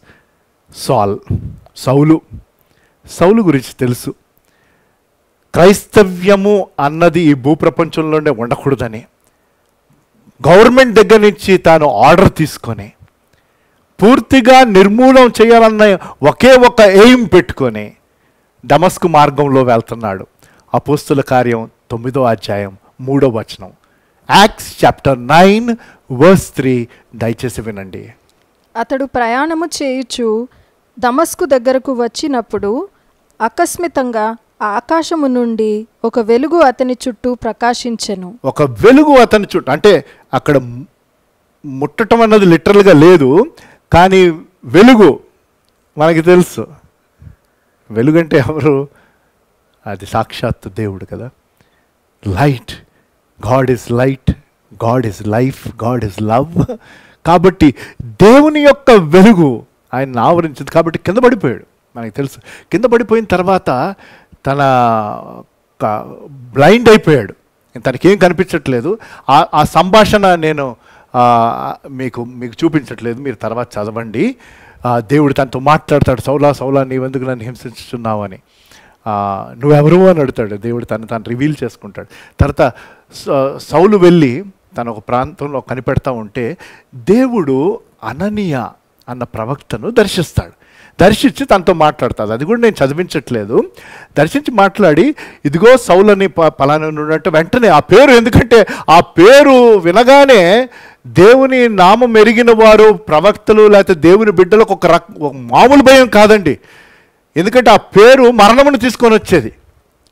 Saul గురించి తెలుసు. క్రైస్తవ్యము అన్నది ఈ భూప్రపంచంలోనే ఉండకూడదని గవర్నమెంట్ దగ్గర నుంచి తాను ఆర్డర్ తీసుకొని పూర్తిగా నిర్మూలన చేయాలన్న ఒకే ఒక ఎయిమ్ పెట్టుకొని దమస్కు మార్గంలో వెళ్తున్నాడు. అపోస్తుల కార్యం 9వ అధ్యాయం 3వ వచనం. యాక్ట్స్ చాప్టర్ 9 verse 3 దయచేసి వినండి. అతడు ప్రయాణము చేయుచు దమస్కు దగ్గరకు వచ్చినప్పుడు అకస్మితంగా ఆకాశము నుండి ఒక వెలుగు అతని చుట్టూ ప్రకాశించెను. ఒక వెలుగు అతని చుట్టూ అంటే అక్కడ ముట్టడం అన్నది లిటరల్గా లేదు, కానీ వెలుగు మనకి తెలుసు. వెలుగంటే ఎవరు? అది సాక్షాత్తు దేవుడు కదా. Light, God is light, God is life, God is love. కాబట్టి దేవుని యొక్క వెలుగు ఆయన ఆవరించింది, కాబట్టి కింద పడిపోయాడు. మనకి తెలుసు, కింద పడిపోయిన తర్వాత తన బ్లైండ్ అయిపోయాడు, తనకేం కనిపించట్లేదు. ఆ సంభాషణ నేను మీకు చూపించట్లేదు, మీరు తర్వాత చదవండి. దేవుడు తనతో మాట్లాడతాడు, సౌలా సౌలా నీవెందుకు నన్ను హింసించుచున్నావు అని. నువ్వెవరు అని అడుగుతాడు. దేవుడు తను రివీల్ చేసుకుంటాడు. తర్వాత సౌలు వెళ్ళి తను ఒక ప్రాంతంలో కనిపెడతా ఉంటే దేవుడు అననీయ అన్న ప్రవక్తను దర్శించి తనతో మాట్లాడుతుంది. అది కూడా నేను చదివించట్లేదు. దర్శించి మాట్లాడి, ఇదిగో సౌలని పలానా అంటే వెంటనే ఆ పేరు, ఎందుకంటే ఆ పేరు వినగానే దేవుని నామం ఎరిగిన వారు ప్రవక్తలు లేకపోతే దేవుని బిడ్డలకు ఒక మామూలు భయం కాదండి. ఎందుకంటే ఆ పేరు మరణమును తీసుకొని వచ్చేది.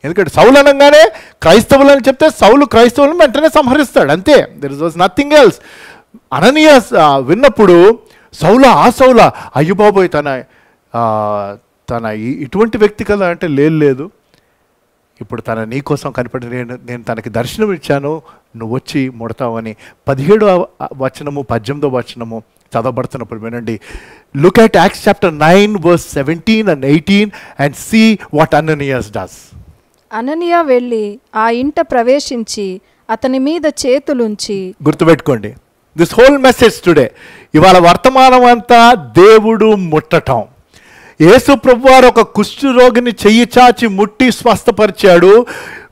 ఎందుకంటే సౌలు అనగానే క్రైస్తవులు అని చెప్తే సౌలు క్రైస్తవులను వెంటనే సంహరిస్తాడు, అంతే. There was nothing else. అననీయ విన్నప్పుడు సౌలా అయ్యో బాబోయ్ తన ఇటువంటి వ్యక్తి కదా అంటే, లేదు ఇప్పుడు తన నీ కోసం కనిపడి నేను తనకి దర్శనం ఇచ్చాను, నువ్వు వచ్చి ముడతావని 17వ వచనము 18వ వచనము చదవబడుతున్నప్పుడు వినండి. Look at acts chapter 9 verse 17 and 18 and see what Ananias does. అననీయ వెళ్ళి ఆ ఇంట ప్రవేశించి అతని మీద చేతులుంచి. గుర్తుపెట్టుకోండి, దిస్ హోల్ మెసేజ్ టుడే, ఇవాళ వర్తమానం అంతా దేవుడు ముట్టటం. యేసు ప్రభువారు ఒక కుష్ఠు రోగిని చెయ్యి చాచి ముట్టి స్వస్థపరిచాడు.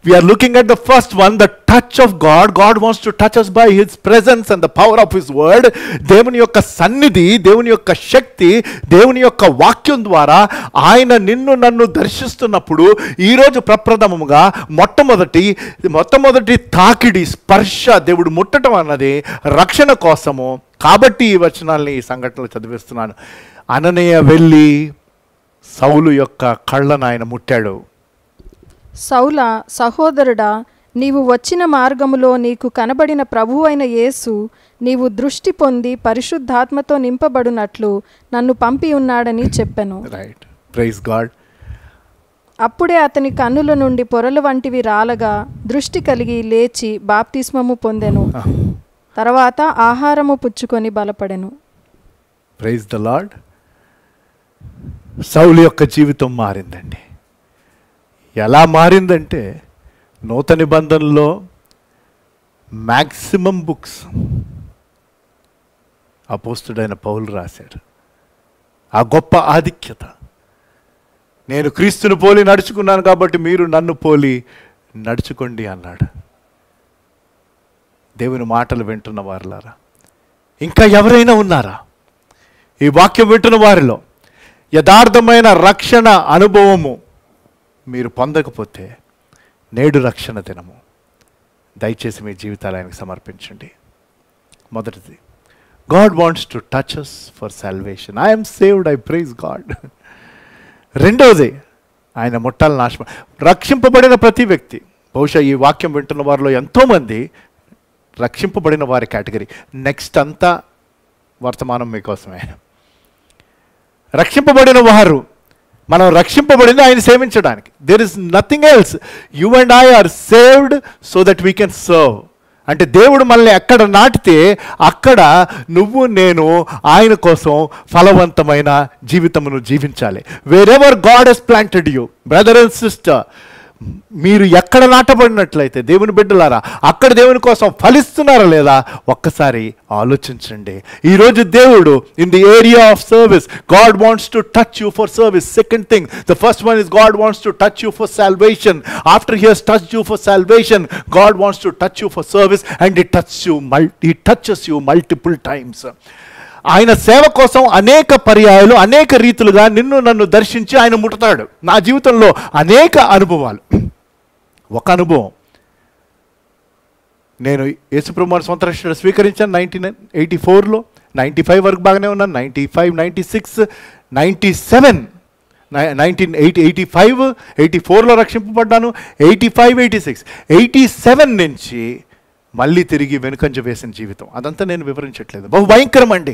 We are looking at the first one, the touch of God. God wants to touch us by His presence and the power of His word. దేవుని యొక్క సన్నిధి, దేవుని యొక్క శక్తి, దేవుని యొక్క వాక్యం ద్వారా ఆయన నిన్ను నన్ను దర్శిస్తున్నప్పుడు ఈరోజు ప్రప్రథమముగా మొట్టమొదటి తాకిడి, స్పర్శ, దేవుడు ముట్టడం అన్నది రక్షణ కోసము. కాబట్టి ఈ వచనాల్ని, ఈ సంఘటనలు చదివిస్తున్నాను. అననీయ వెళ్ళి సౌలు యొక్క కళ్ళను ఆయన ముట్టాడు. సౌలా, సహోదరుడా, నీవు వచ్చిన మార్గములో నీకు కనబడిన ప్రభువు అయిన యేసు నీవు దృష్టి పొంది పరిశుద్ధాత్మతో నింపబడినట్లు నన్ను పంపి ఉన్నాడని చెప్పెను. Right, praise God. అప్పుడే అతని కన్నుల నుండి పొరలు వంటివి రాలగా దృష్టి కలిగి లేచి బాప్తిస్మము పొందెను. తర్వాత ఆహారము పుచ్చుకొని బలపడెను. Praise the lord. సౌలు యొక్క జీవితం మారిందండి. ఎలా మారిందంటే, నూతన నిబంధనలో మ్యాక్సిమం బుక్స్ అపోస్తుడైన పౌలు రాశాడు. ఆ గొప్ప ఆధిక్యత, నేను క్రీస్తుని పోలి నడుచుకున్నాను కాబట్టి మీరు నన్ను పోలి నడుచుకోండి అన్నాడు. దేవుని మాటలు వింటున్న వారులారా, ఇంకా ఎవరైనా ఉన్నారా ఈ వాక్యం వింటున్న వారిలో? యథార్థమైన రక్షణ అనుభవము మీరు పొందకపోతే నేడు రక్షణ దినము, దయచేసి మీ జీవితాలు ఆయనకు సమర్పించండి. మొదటిది, God wants to touch us for salvation. I'm saved, I praise God. రెండవది, ఆయన ముట్టాలని ఆశ. రక్షింపబడిన ప్రతి వ్యక్తి, బహుశా ఈ వాక్యం వింటున్న వారిలో ఎంతోమంది రక్షింపబడిన వారి కేటగిరీ. నెక్స్ట్ అంతా వర్తమానం మీకోసమే. రక్షింపబడిన వారు, మనం రక్షింపబడింది ఆయన సేవించడానికి. There is nothing else. You and I are saved so that we can serve. అంటే దేవుడు మనల్ని ఎక్కడ నాటితే అక్కడ నువ్వు నేను ఆయన కోసం ఫలవంతమైన జీవితమును జీవించాలి. Wherever God he's planted you, brother and sister, మీరు ఎక్కడ నాటబడినట్లయితే దేవుని బిడ్డలారా, అక్కడ దేవుని కోసం ఫలిస్తున్నారా లేదా ఒక్కసారి ఆలోచించండి. ఈరోజు దేవుడు in the area of service, God wants to touch you for service. Second thing, the first one is God wants to touch you for salvation. After he has touched you for salvation, God wants to touch you for service and he touches you multiple times. ఆయన సేవ కోసం అనేక పర్యాయాలు, అనేక రీతులుగా నిన్ను నన్ను దర్శించి ఆయన ముట్టుతాడు. నా జీవితంలో అనేక అనుభవాలు. ఒక అనుభవం, నేను యేసుప్రభువుని సొంత రక్షణ స్వీకరించాను 1984లో. 95 వరకు బాగానే ఉన్నాను. 95, 96, 97, 1985, 84లో రక్షింపబడ్డాను. 85, 86, 87 నుంచి మళ్ళీ తిరిగి వెనుకంజ వేసిన జీవితం. అదంతా నేను వివరించట్లేదు. బహు భయంకరం అండి.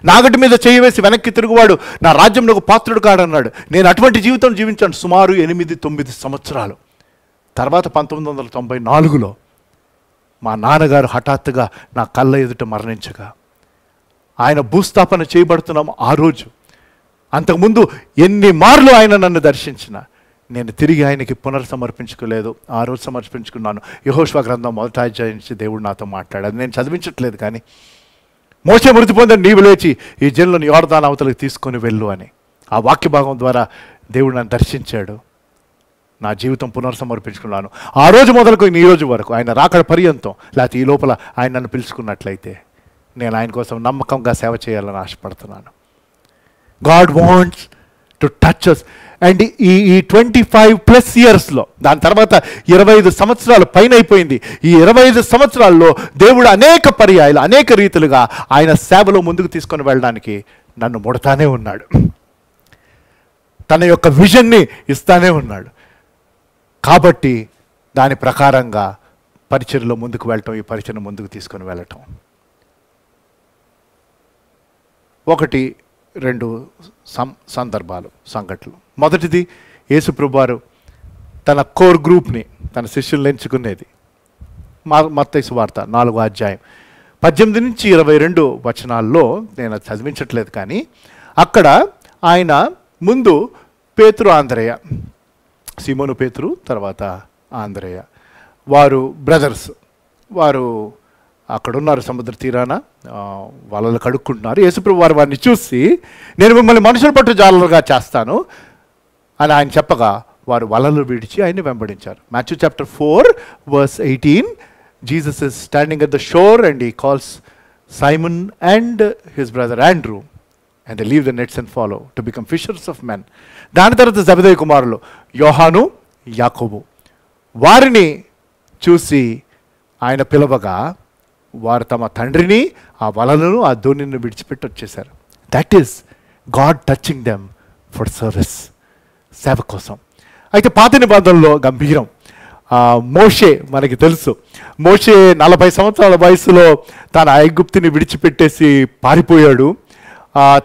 నాగటి మీద చేయి వేసి వెనక్కి తిరుగువాడు నా రాజ్యంలో పాత్రుడు కాడన్నాడు. నేను అటువంటి జీవితం జీవించాను సుమారు 8-9 సంవత్సరాలు. తర్వాత 1994లో మా నాన్నగారు హఠాత్తుగా నా కళ్ళ ఎదుట మరణించగా ఆయన భూస్థాపన చేయబడుతున్నాం ఆ రోజు. అంతకుముందు ఎన్ని మార్లు ఆయన నన్ను దర్శించిన నేను తిరిగి ఆయనకి పునర్సమర్పించుకోలేదు. ఆ రోజు సమర్పించుకున్నాను. యెహోషువ గ్రంథం 1వ అధ్యాయం నుంచి దేవుడు నాతో మాట్లాడాడు. నేను చదివించట్లేదు, కానీ మోషే మృతి పొందని నీవు లేచి ఈ జనులను యోర్దాను అవతలకు తీసుకొని వెళ్ళు అని ఆ వాక్య భాగం ద్వారా దేవుడు నన్ను దర్శించాడు. నా జీవితం పునర్సమర్పించుకున్నాను. ఆ రోజు మొదలుకు ఈ రోజు వరకు ఆయన రాకడ పర్యంతం, లేకపోతే ఈ లోపల ఆయన నన్ను పిలుచుకున్నట్లయితే నేను ఆయన కోసం నమ్మకంగా సేవ చేయాలని ఆశపడుతున్నాను. God wants to touch us. And ఈ 25+ ఇయర్స్లో, దాని తర్వాత 25 సంవత్సరాలు పైన అయిపోయింది. ఈ 25 సంవత్సరాల్లో దేవుడు అనేక పర్యాయాలు, అనేక రీతులుగా ఆయన సేవలో ముందుకు తీసుకొని వెళ్ళడానికి నన్ను ముడతానే ఉన్నాడు. తన యొక్క విజన్ని ఇస్తానే ఉన్నాడు. కాబట్టి దాని ప్రకారంగా పరిచర్యలో ముందుకు వెళ్ళటం, ఈ పరిచర్ను ముందుకు తీసుకొని వెళ్ళటం. 1-2 సందర్భాలు, సంఘటనలు. మొదటిది, యేసు ప్రభువారు తన కోర్ గ్రూప్ని, తన శిష్యులను ఎంచుకునేది. మత్తయి సువార్త 4వ అధ్యాయం 18-22 వచనాల్లో, నేను అది చదివించట్లేదు, కానీ అక్కడ ఆయన ముందు పేతురు, ఆంద్రేయ, సీమోను పేతురు, తర్వాత ఆంద్రేయ, వారు బ్రదర్స్. వారు అక్కడ ఉన్నారు సముద్ర తీరాన, వాళ్ళని కడుక్కుంటున్నారు. యేసుప్రభు వారు వారిని చూసి, నేను మిమ్మల్ని మనుషుల పట్టు జాలరుగా చేస్తాను అని ఆయన చెప్పగా వారు వలలు విడిచి ఆయన్ని వెంబడించారు. Matthew chapter 4:18, Jesus is standing at the shore and he calls Simon and his brother Andrew and they leave the nets and follow to become fishers of men. దాని తర్వాత జెబెదయి కుమారులు యోహాను, యాకోబు, వారిని చూసి ఆయన పిలవగా వారు తమ తండ్రిని, ఆ వలలను, ఆ ధోనిని విడిచిపెట్టి వచ్చేశారు. That is God touching them for service, సేవ కోసం. అయితే పాత నిబంధనలో గంభీరం. మోషే మనకి తెలుసు. మోషే 40 సంవత్సరాల వయసులో తన ఐగుప్తుని విడిచిపెట్టేసి పారిపోయాడు.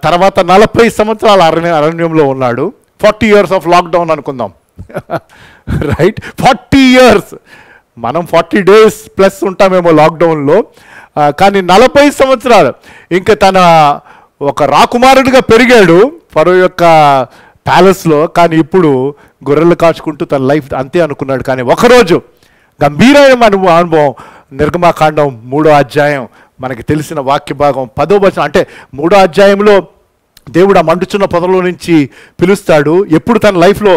తర్వాత 40 సంవత్సరాల అరణ్యంలో ఉన్నాడు. 40 years ఆఫ్ లాక్డౌన్ అనుకుందాం, రైట్? 40 years. మనం 40 days ప్లస్ ఉంటామేమో లాక్డౌన్లో, కానీ 40 సంవత్సరాలు ఇంకా తన ఒక రాకుమారుడిగా పెరిగాడు ఫరో యొక్క ప్యాలెస్లో. కానీ ఇప్పుడు గొర్రెలు కాచుకుంటూ తన లైఫ్ అంతే అనుకున్నాడు. కానీ ఒకరోజు గంభీరమైన అనుభవం, నిర్గమాకాండం 3వ అధ్యాయం మనకి తెలిసిన వాక్య భాగం 10వ వచనం. అంటే 3వ అధ్యాయంలో దేవుడు ఆ మండుచున్న పొదలో నుంచి పిలుస్తాడు. ఎప్పుడు తన లైఫ్లో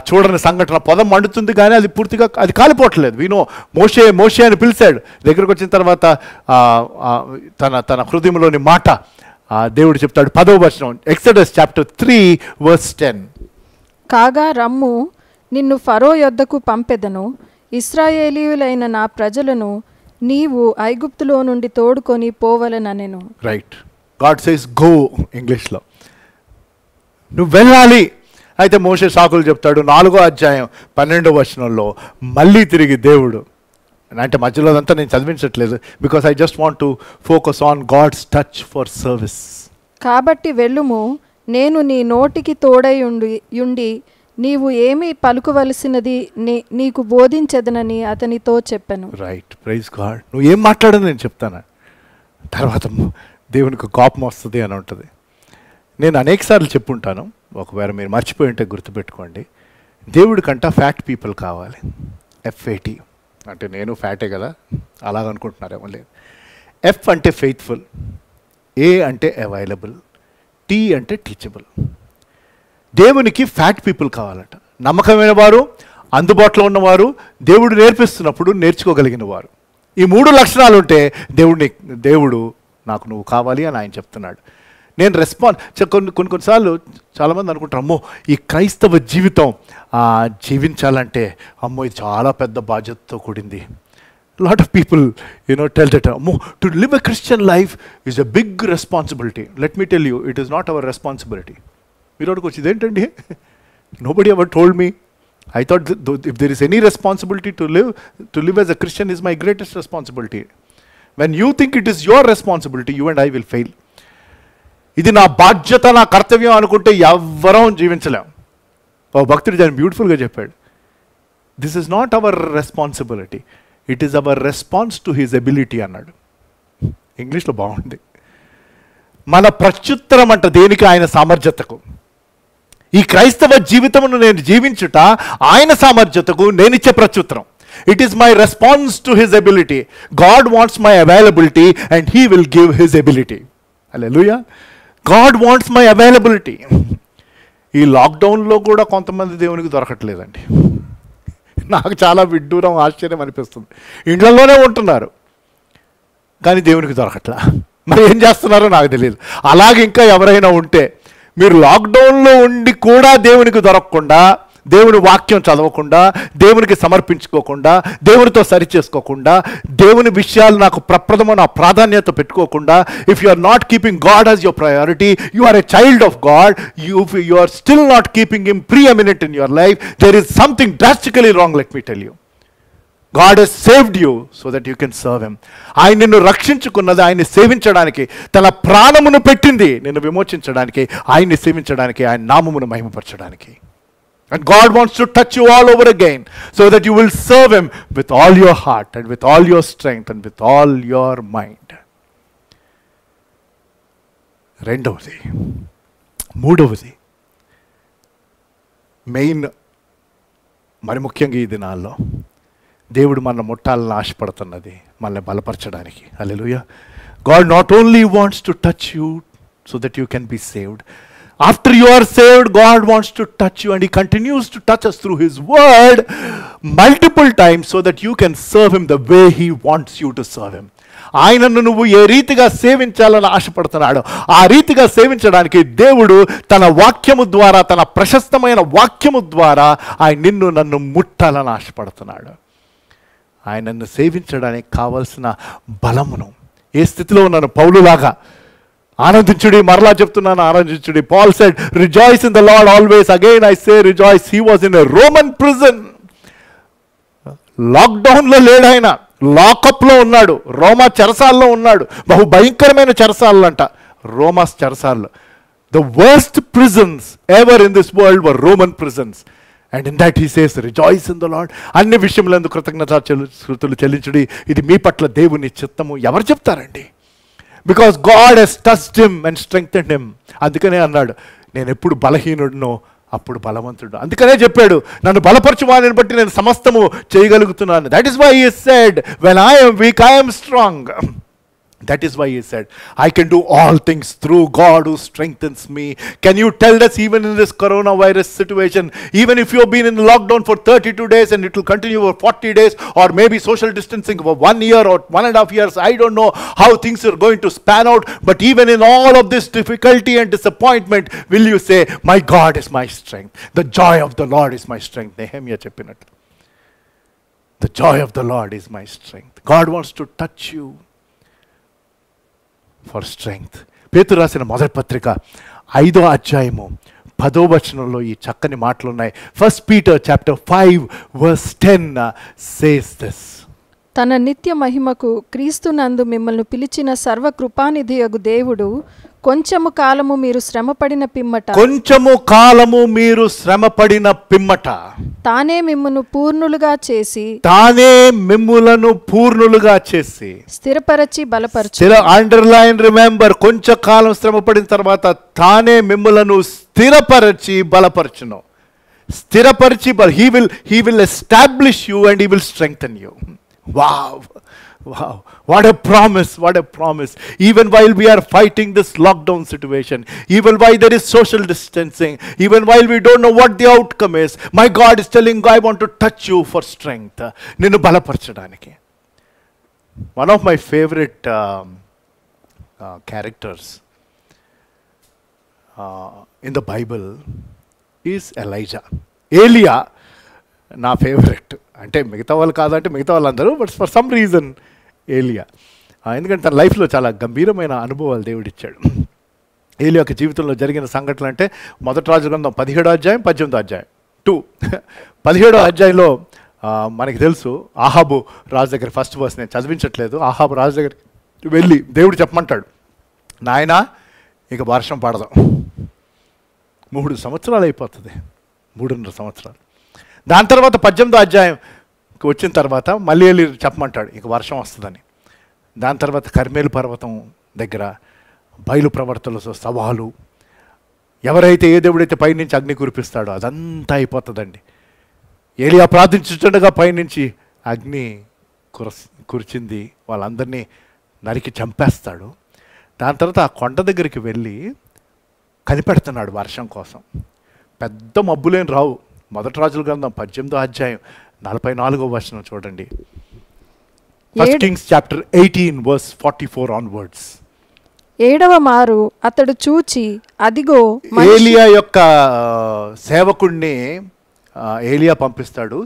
చూడని సంఘటన. పొదం మండుతుంది కానీ అది పూర్తిగా అది కాలిపోవట్లేదు. వీనో మోషే మోషే అని పిలిచాడు. దగ్గరకు వచ్చిన తర్వాత తన హృదయంలోని మాట దేవుడు చెప్తాడు. 10వ వచనం, Exodus chapter 3:10. కాగా రమ్ము, నిన్ను ఫరో యొద్దకు పంపెదను, ఇశ్రాయేలీయులైన నా ప్రజలను నీవు ఐగుప్తులో నుండి తోడుకొని పోవలనెను. రైట్. గాడ్ సేస్ గో ఇంగ్లీష్లో, నువ్వు వెళ్ళాలి. అయితే మోషే సాకులు చెప్తాడు. 4వ అధ్యాయం 12వ వచనంలో మళ్ళీ తిరిగి దేవుడు, అంటే మధ్యలో అదంతా నేను చదివించట్లేదు, because I just want to focus on God's touch for service. కాబట్టి వెళ్ళుము, నేను నీ నోటికి తోడై ఉండి నీవు ఏమి పలుకవలసినది నీకు బోధించదనని అతనితో చెప్పాను. Right, praise God. నువ్వు ఏం మాట్లాడని నేను చెప్తాను, తర్వాత దేవునికి కోపం వస్తుంది అని ఉంటుంది. నేను అనేకసార్లు చెప్పుంటాను, ఒకవేళ మీరు మర్చిపోయి ఉంటే గుర్తుపెట్టుకోండి. దేవుడికంట ఫ్యాట్ పీపుల్ కావాలి. FAT అంటే నేను ఫ్యాటే కదా అలాగనుకుంటున్నారేమో, లేదు. F అంటే ఫెయిత్ఫుల్, A అంటే అవైలబుల్, T అంటే టీచబుల్. దేవునికి ఫ్యాట్ పీపుల్ కావాలట. నమ్మకమైన వారు, అందుబాటులో ఉన్నవారు, దేవుడు నేర్పిస్తున్నప్పుడు నేర్చుకోగలిగిన వారు. ఈ 3 లక్షణాలు ఉంటే దేవుడు నాకు నువ్వు కావాలి అని ఆయన చెప్తున్నాడు. నేను కొన్నిసార్లు చాలామంది అనుకుంటారు, అమ్మో ఈ క్రైస్తవ జీవితం జీవించాలంటే అమ్మో ఇది చాలా పెద్ద బాధ్యతతో కూడింది. Lot of people tell that అమ్మో to live a Christian life is a big responsibility. Let me tell you, it is not our responsibility. మీరు అక్కడికి వచ్చి ఇదేంటండి, nobody ever told me. I thought if there is any responsibility to live as a Christian is my greatest responsibility. When you think it is your responsibility, you and I will fail. ఇది నా బాధ్యత, నా కర్తవ్యం అనుకుంటే ఎవ్వరం జీవించలేం. ఓ భక్తుడు దాన్ని బ్యూటిఫుల్గా చెప్పాడు. This is not our responsibility, it is our response to his ability అన్నాడు. ఇంగ్లీష్లో బాగుంది. మన ప్రత్యుత్తరం అంట దేనికి? ఆయన సామర్థ్యతకు. ఈ క్రైస్తవ జీవితమును నేను జీవించుట ఆయన సామర్థ్యతకు నేనిచ్చే ప్రత్యుత్తరం. It is my response to his ability. God wants my availability and he will give his ability. Hallelujah. God wants my availability. ఈ లాక్డౌన్లో కూడా కొంతమంది దేవునికి దొరకట్లేదండి. నాకు చాలా విడ్డూరం, ఆశ్చర్యం అనిపిస్తుంది. ఇంట్లోనే ఉంటున్నారు కానీ దేవునికి దొరకట్లా. మరి ఏం చేస్తున్నారో నాకు తెలియదు. అలాగే ఇంకా ఎవరైనా ఉంటే, మీరు లాక్డౌన్లో ఉండి కూడా దేవునికి దొరకకుండా, దేవుని వాక్యం చదవకుండా, దేవునికి సమర్పించుకోకుండా, దేవునితో సరి చేసుకోకుండా, దేవుని విషయాలు నాకు ప్రప్రథమ నా ప్రాధాన్యత పెట్టుకోకుండా, if you are not keeping God as your priority, you are a child of God, you are still not keeping him preeminent in your life, there is something drastically wrong. Let me tell you, God has saved you so that you can serve him. ఆయన నిన్ను రక్షించుకున్నది ఆయన్ని సేవించడానికి, తన ప్రాణమును పెట్టింది నిన్ను విమోచించడానికి, ఆయన్ని సేవించడానికి, ఆయన నామమును మహిమపరచడానికి. And God wants to touch you all over again so that you will serve him with all your heart and with all your strength and with all your mind. రెండవది, మూడవది, మెయిన్, మరి ముఖ్యంగా ఈ దినాల్లో దేవుడు మన ముట్టాలని ఆశపడుతున్నది మనల్ని బలపరచడానికి. Hallelujah. God not only wants to touch you so that you can be saved. After you are saved, God wants to touch you and he continues to touch us through his word multiple times so that you can serve him the way he wants you to serve him. ఆయనను నువ్వు ఏ రీతిగా సేవించాలని ఆశపడుతున్నాడో ఆ రీతిగా సేవించడానికి దేవుడు తన వాక్యము ద్వారా, తన ప్రశస్తమైన వాక్యము ద్వారా ఆయన నిన్ను నన్ను ముట్టాలని ఆశపడుతున్నాడు. ఆయనను సేవించడానికి కావలసిన బలమును, ఏ స్థితిలో ఉన్నాను పౌలులాగా ఆనందించుడి, మరలా చెప్తున్నాను ఆనందించుడి. Paul said, rejoice in the Lord always. Again I say rejoice. He was in a Roman prison. లాక్డౌన్లో లేడు ఆయన, లాకప్లో ఉన్నాడు, రోమా చెరసాల్లో ఉన్నాడు. బహు భయంకరమైన చెరసాలు అంట రోమా చెరసాల్లో. The worst prisons ever in this world were Roman prisons. And in that he says, rejoice in the Lord. అన్ని విషయములందు కృతజ్ఞతాస్తుతులు చెల్లించుడి, ఇది మీ పట్ల దేవుని చిత్తము. ఎవరు చెప్తారండి? Because God he's touched him and strengthened him. అందుకనే అన్నాడు, నేను ఎప్పుడు బలహీనుడినో అప్పుడు బలవంతుడు. అందుకనే చెప్పాడు, నన్ను బలపరచు వారిని బట్టి నేను సమస్తము చేయగలుగుతున్నాను. That is why he said, when I am weak, I am strong. That is why he said, I can do all things through God who strengthens me. Can you tell us, even in this coronavirus situation, even if you have been in lockdown for 32 days and it will continue for 40 days, or maybe social distancing for 1 year or 1.5 years, I don't know how things are going to span out, but even in all of this difficulty and disappointment, will you say, my God is my strength. The joy of the Lord is my strength. Nehemiah cheppinattu. The joy of the Lord is my strength. God wants to touch you for strength. పేతురు రాసిన మొదటి పత్రిక 5వ అధ్యాయము 10వ వచనంలో ఈ చక్కని మాటలు ఉన్నాయి. 1 Peter chapter 5 verse 10 says this. తన నిత్య మహిమకు క్రీస్తునందు మిమ్మల్ని పిలిచిన సర్వకృపానిధియగు దేవుడు కొంచెము కాలము మీరు శ్రమపడిన పిమ్మట తానే మిమ్మును పూర్ణులుగా చేసి స్థిరపరచి బలపరచు. అండర్లైన్, రిమెంబర్, కొంచెం కాలం శ్రమపడిన తర్వాత తానే మిమ్ములను స్థిరపరచి బలపరచును. స్థిరపరిచి he will establish you and he will strengthen you. Wow, what a promise, what a promise. Even while we are fighting this lockdown situation, even while there is social distancing, even while we don't know what the outcome is, my God is telling, I want to touch you for strength. Ninnu balaparchadaniki. One of my favorite characters in the Bible is Elijah. Elia నా favourite. అంటే మిగతా వాళ్ళు కాదంటే మిగతా వాళ్ళందరూ, but for some reason ఏలియా. ఎందుకంటే తన లైఫ్లో చాలా గంభీరమైన అనుభవాలు దేవుడిచ్చాడు. ఏలియా యొక్క జీవితంలో జరిగిన సంఘటనలు అంటే మొదటి రాజు గ్రంథం 17వ అధ్యాయం 18వ అధ్యాయం 2. 17వ అధ్యాయంలో మనకి తెలుసు, ఆహాబు రాజు దగ్గర, ఫస్ట్ వర్స్ నేను చదివించట్లేదు, ఆహాబు రాజు దగ్గర వెళ్ళి దేవుడు చెప్పమంటాడు, నాయనా ఇక వర్షం పడదాం. 3 సంవత్సరాలు అయిపోతుంది, 3.5 సంవత్సరాలు. దాని తర్వాత 18వ అధ్యాయం వచ్చిన తర్వాత మళ్ళీ వెళ్ళి చెప్పమంటాడు ఇక వర్షం వస్తుందని. దాని తర్వాత కర్మేలు పర్వతం దగ్గర బయలు ప్రవర్తనతో సవాలు, ఎవరైతే ఏ దేవుడైతే పైనుంచి అగ్ని కురిపిస్తాడో అదంతా అయిపోతుందండి. ఏలియా ప్రార్థించుతుండగా పైనుంచి అగ్ని కురిచింది, వాళ్ళందరినీ నరికి చంపేస్తాడు. దాని తర్వాత ఆ కొండ దగ్గరికి వెళ్ళి కనిపెడుతున్నాడు వర్షం కోసం. పెద్ద మబ్బులేం రావు. మొదటి రాజుల గ్రంథం 18వ అధ్యాయం 44వ వచనం చూడండి. First Kings chapter 18 verse 44 onwards. 7వ మారు అతడు చూచి అదిగో ఏలియా యొక్క సేవకుడిని ఏలియా పంపిస్తాడు.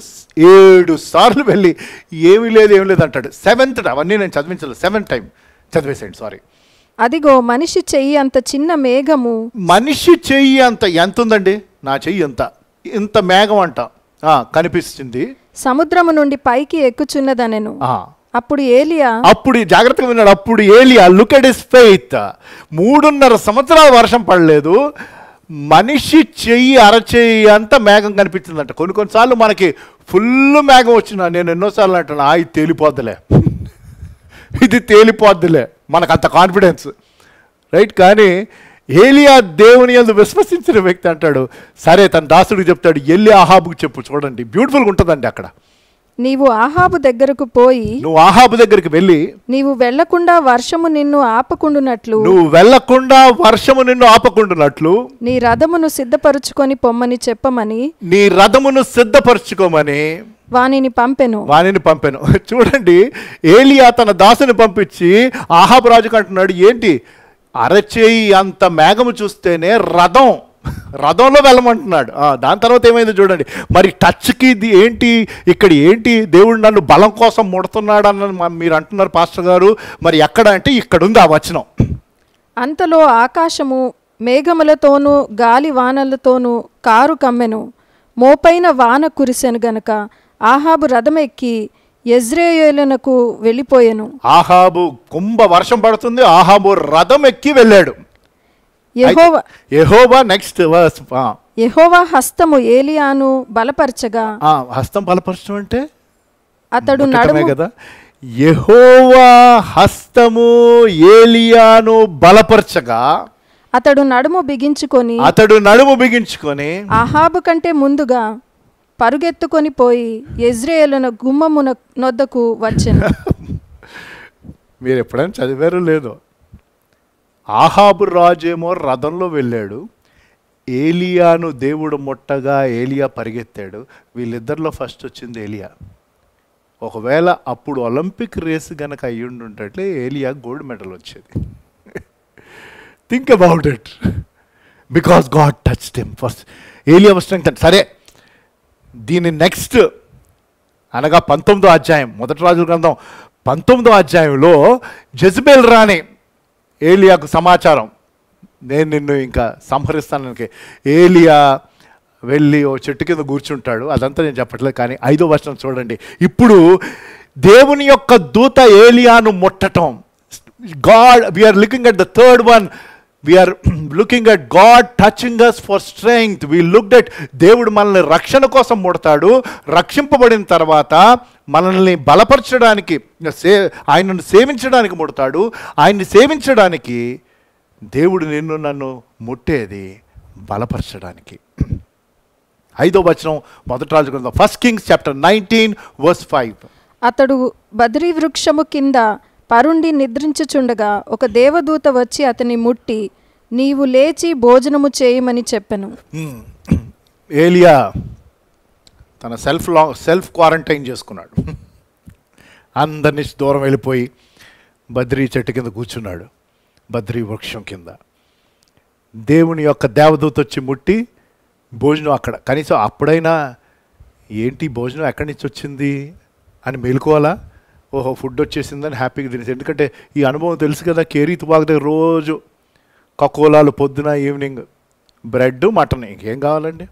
7 సార్లు వెళ్ళి ఏమీ లేదు అంటాడు. 7th అవన్నీ నేను చదివించలేదు, 7th టైం చదివేసేయండి, సారీ. అదిగో మనిషి చెయ్యి అంత చిన్న మేఘము, మనిషి చెయ్యి అంత ఎంత ఉందండి, నా చెయ్యి ఇంత మేఘం అంట కనిపిస్తుంది, సముద్రము నుండి పైకి ఎక్కుచున్నదనెను. అప్పుడు జాగ్రత్తగా విన్నాడు. అప్పుడు ఏలియా లుక్ ఎట్ హిస్ ఫెయిత్. 3.5 సంవత్సరాలు వర్షం పడలేదు, మనిషి చెయ్యి అరచెయ్యి అంత మేఘం కనిపించిందంట. కొన్నిసార్లు మనకి ఫుల్ మేఘం వచ్చినా నేను ఎన్నోసార్లు అంటాను ఇది తేలిపోద్దులే, ఇది తేలిపోద్దులే, మనకు అంత కాన్ఫిడెన్స్, రైట్? కానీ ఏలియా దేవుని యందు విశ్వసించిన వ్యక్తి అంటాడు, సరే తన దాసుడికి చెప్తాడు, వెళ్ళి ఆహాబుకి చెప్పు. చూడండి, బ్యూటిఫుల్గా ఉంటుందండి అక్కడ. నువ్వు ఆహాబు దగ్గరకు వెళ్ళి నీవు వెళ్లకుండా వర్షము నిన్ను ఆపకుండునట్లు నీ రథమును సిద్ధపరచుకొని పొమ్మని చెప్పమని, నీ రథమును సిద్ధపరచుకోమని వానిని పంపెను. చూడండి, ఏలియా తన దాసుని పంపించి ఆహాబు రాజుకు అంటున్నాడు, ఏంటి అరచేయి అంత మేఘము చూస్తేనే రథంలో వెళ్ళమంటున్నాడు. దాని తర్వాత ఏమైంది చూడండి. మరి టచ్కి ఇది ఏంటి, ఇక్కడ ఏంటి, దేవుడు నన్ను బలం కోసం ముడుతున్నాడు అన్న మీరు అంటున్నారు పాస్టర్ గారు, మరి ఎక్కడ అంటే ఇక్కడ ఉంది ఆ వచనం. అంతలో ఆకాశము మేఘములతోనూ గాలి వానలతోనూ కారు కమ్మెను, మోపైన వాన కురిసెను గనుక ఆహాబు రథమెక్కి యెజ్రెయేలునకు వెళ్ళిపోయెను. ఆహాబు కుంభ వర్షం పడుతుంది, ఆహాబు రథం ఎక్కి వెళ్ళాడు. యెహోవా హస్తము ఏలియాను బలపరచగా, హస్తం బలపరచడం అంటే అతడు నడుము కదా. యెహోవా హస్తము ఏలియాను బలపరచగా అతడు నడుము బిగించుకొని ఆహాబు కంటే ముందుగా పరుగెత్తుకొని పోయి యెజ్రెయేలు గుమ్మమున నొద్దకు వచ్చెను. మీరు ఎప్పుడైనా చదివారో లేదో, ఆహాబు రాజేమో రథంలో వెళ్ళాడు, ఏలియాను దేవుడు ముట్టగా ఏలియా పరిగెత్తాడు. వీళ్ళిద్దరిలో ఫస్ట్ వచ్చింది ఏలియా. ఒకవేళ అప్పుడు ఒలింపిక్ రేస్ కనుక అయ్యుండుంటే ఏలియా గోల్డ్ మెడల్ వచ్చేది. Think about it, because God touched him first. ఏలియా స్ట్రెంగ్త్. సరే, దీని నెక్స్ట్ అనగా 19వ అధ్యాయం, మొదటి రాజుల గ్రంథం 19వ అధ్యాయంలో జెజబెల్ రాణి ఏలియాకు సమాచారం, నేను నిన్ను ఇంకా సంహరిస్తాను. ఏలియా వెళ్ళి ఓ చెట్టు కింద కూర్చుంటాడు. అదంతా నేను చెప్పట్లేదు, కానీ 5వ వచనం చూడండి. ఇప్పుడు దేవుని యొక్క దూత ఏలియాను ముట్టటం. God, we're looking at the third one, we're looking at God touching us for strength. We looked at దేవుడు మనల్ని రక్షణ కోసం ముడతాడు, రక్షింపబడిన తర్వాత మనల్ని బలపరచడానికి, ఆయనను సేవించడానికి ముడతాడు. ఆయన్ని సేవించడానికి దేవుడు నిన్ను నన్ను ముట్టేది బలపరచడానికి. 5వ వచనం మొదటి రాజు గ్రంథం, ఫస్ట్ కింగ్స్ చాప్టర్ 19 verse 5. అతడు బద్రీ వృక్షము కింద పరుండి నిద్రించుచుండగా ఒక దేవదూత వచ్చి అతని ముట్టి, నీవు లేచి భోజనము చేయమని చెప్పెను. ఏలియా తన సెల్ఫ్ క్వారంటైన్ చేసుకున్నాడు. అందరినీ దూరం వెళ్ళిపోయి బద్రీ చెట్టు కింద కూర్చున్నాడు, బద్రీ వృక్షం కింద. దేవుని యొక్క దేవదూత వచ్చి ముట్టి భోజనం అక్కడ. కనీసం అప్పుడైనా ఏంటి భోజనం ఎక్కడి నుంచి వచ్చింది అని మేలుకోవాలా? ఓహో, ఫుడ్ వచ్చేసిందని హ్యాపీగా తినేసి. ఎందుకంటే ఈ అనుభవం తెలుసు కదా, కేరీ తుపాకు దగ్గర రోజు కకోలాలు, పొద్దున ఈవినింగ్ బ్రెడ్ మటన్, ఇంకేం కావాలండి.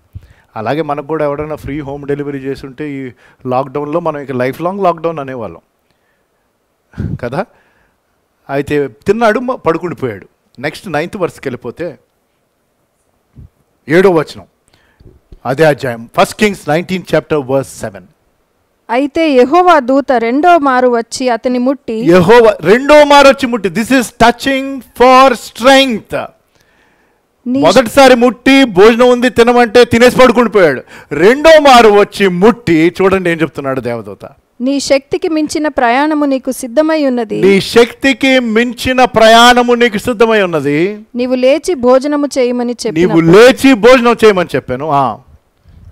అలాగే మనకు కూడా ఎవరైనా ఫ్రీ హోమ్ డెలివరీ చేస్తుంటే ఈ లాక్డౌన్లో మనం ఇక లైఫ్ లాంగ్ లాక్డౌన్ అనేవాళ్ళం కదా. అయితే తిన్నాడు, పడుకుండిపోయాడు. నెక్స్ట్ 9th verseకి వెళ్ళిపోతే 7వ వచనం, అదే అధ్యాయం, ఫస్ట్ కింగ్స్ 19 chapter verse 7. అయితే యెహోవా దూత రెండో మారు వచ్చి అతని ముట్టి యెహోవా రెండో మారు వచ్చి ముట్టి, this is touching for strength. నీ మొదటిసారి ముట్టి భోజనం ఉంది తినమంటే తినేసి పడుకుని పోయాడు. రెండో మారు వచ్చి ముట్టి, చూడండి ఏం చెప్తున్నాడు దేవదూత, నీ శక్తికి మించిన ప్రయాణము నీకు సిద్ధమై ఉన్నది, నీ శక్తికి మించిన ప్రయాణము నీకు సిద్ధమై ఉన్నది, నీవు లేచి భోజనము చేయమని చెప్పి నీవు లేచి భోజనం చేయమని చెప్పాను.